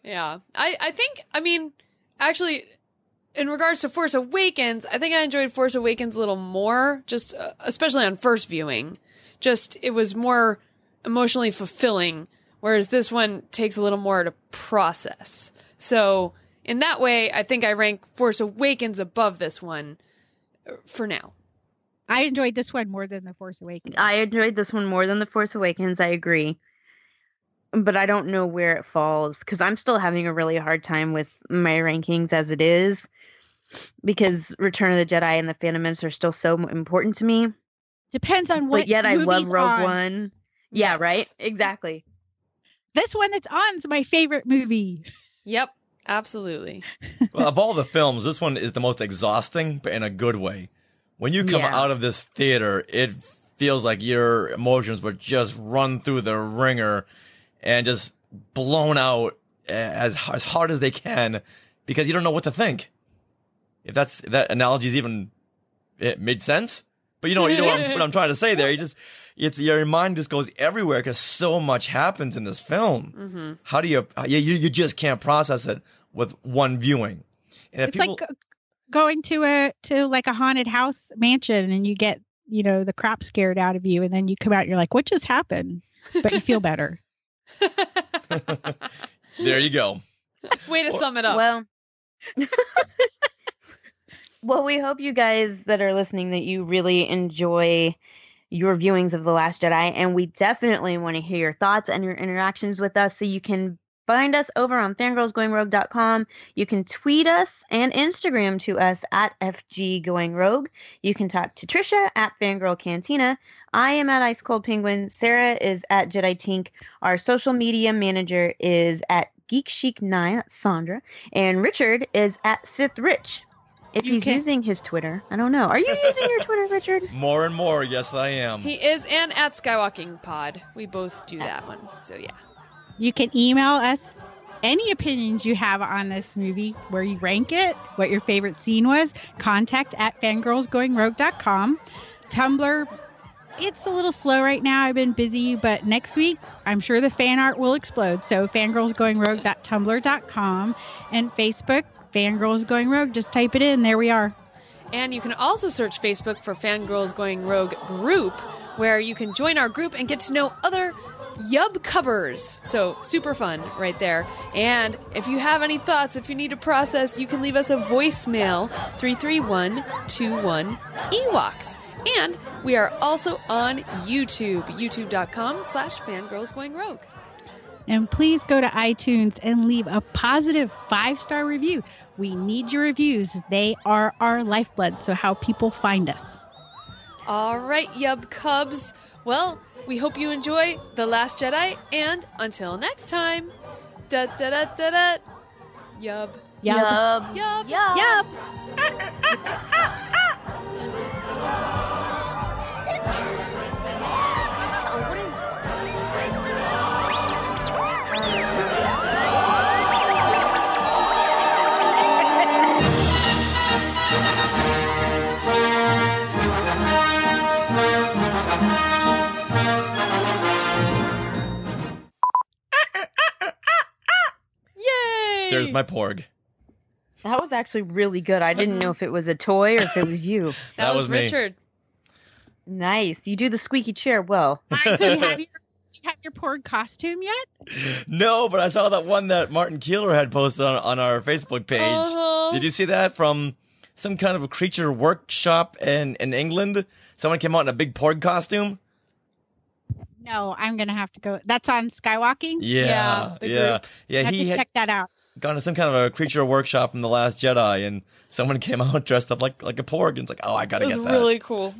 Yeah. I think, I mean, actually, in regards to Force Awakens, I think I enjoyed Force Awakens a little more, just especially on first viewing. Just, it was more emotionally fulfilling, whereas this one takes a little more to process. So, in that way, I think I rank Force Awakens above this one for now. I enjoyed this one more than The Force Awakens. I enjoyed this one more than The Force Awakens, I agree. But I don't know where it falls, because I'm still having a really hard time with my rankings as it is, because Return of the Jedi and The Phantom Menace are still so important to me. Depends on what. But yet I love Rogue on. One. Yeah, Yes. right? Exactly. This one that's on is my favorite movie. Yep, absolutely. Well, of all the films, this one is the most exhausting, but in a good way. When you come out of this theater, it feels like your emotions were just run through the ringer and just blown out as hard as they can, because you don't know what to think. If that analogy is even, it made sense, but you know what I'm trying to say there. Your mind just goes everywhere because so much happens in this film. Mm-hmm. How do you just can't process it with one viewing? And It's like going to like a haunted house mansion and you get, the crap scared out of you, and then you come out and you're like, what just happened? But you feel better. There you go. Way to sum it up. Well, we hope you guys that are listening that you really enjoy your viewings of The Last Jedi, and we definitely want to hear your thoughts and your interactions with us. So you can find us over on fangirlsgoingrogue.com. You can tweet us and Instagram to us at FGGoingRogue. You can talk to Trisha at Fangirl Cantina. I am at Ice Cold Penguin. Sarah is at Jedi Tink. Our social media manager is at Geek Chic 9, that's Sandra. And Richard is at Sith Rich. If he's using his Twitter, I don't know. Are you using your Twitter, Richard? More and more, yes, I am. He is, and at Skywalking Pod. We both do that one. So, yeah. You can email us any opinions you have on this movie, where you rank it, what your favorite scene was. Contact at fangirlsgoingrogue.com. Tumblr, it's a little slow right now. I've been busy, but next week, I'm sure the fan art will explode. So fangirlsgoingrogue.tumblr.com, and Facebook, Fangirls Going Rogue. Just type it in. There we are. And you can also search Facebook for Fangirls Going Rogue group, where you can join our group and get to know other Yub-cubbers. So super fun right there. And if you have any thoughts, if you need to process, you can leave us a voicemail, 331-21-EWOKS. And we are also on YouTube, youtube.com/fangirlsgoingrogue. And please go to iTunes and leave a positive 5-star review. We need your reviews. They are our lifeblood. So how people find us. All right, Yub Cubs. Well, we hope you enjoy The Last Jedi, and until next time, da da da da da. Yub. Yub. Yub. Yub. Yay! There's my porg. That was actually really good. I didn't know if it was a toy or if it was you. That was me. Richard. Nice. You do the squeaky chair well. Do you have your porg costume yet? No, but I saw that one that Martin Keeler had posted on our Facebook page. Uh-huh. Did you see that from some kind of a creature workshop in England? Someone came out in a big porg costume. No, I'm going to have to go. That's on Skywalking? Yeah, the group. Yeah. I have He to had check that out. gone to some kind of a creature workshop from The Last Jedi, and someone came out dressed up like a porg, and it's like, oh, I gotta It was get that. really cool.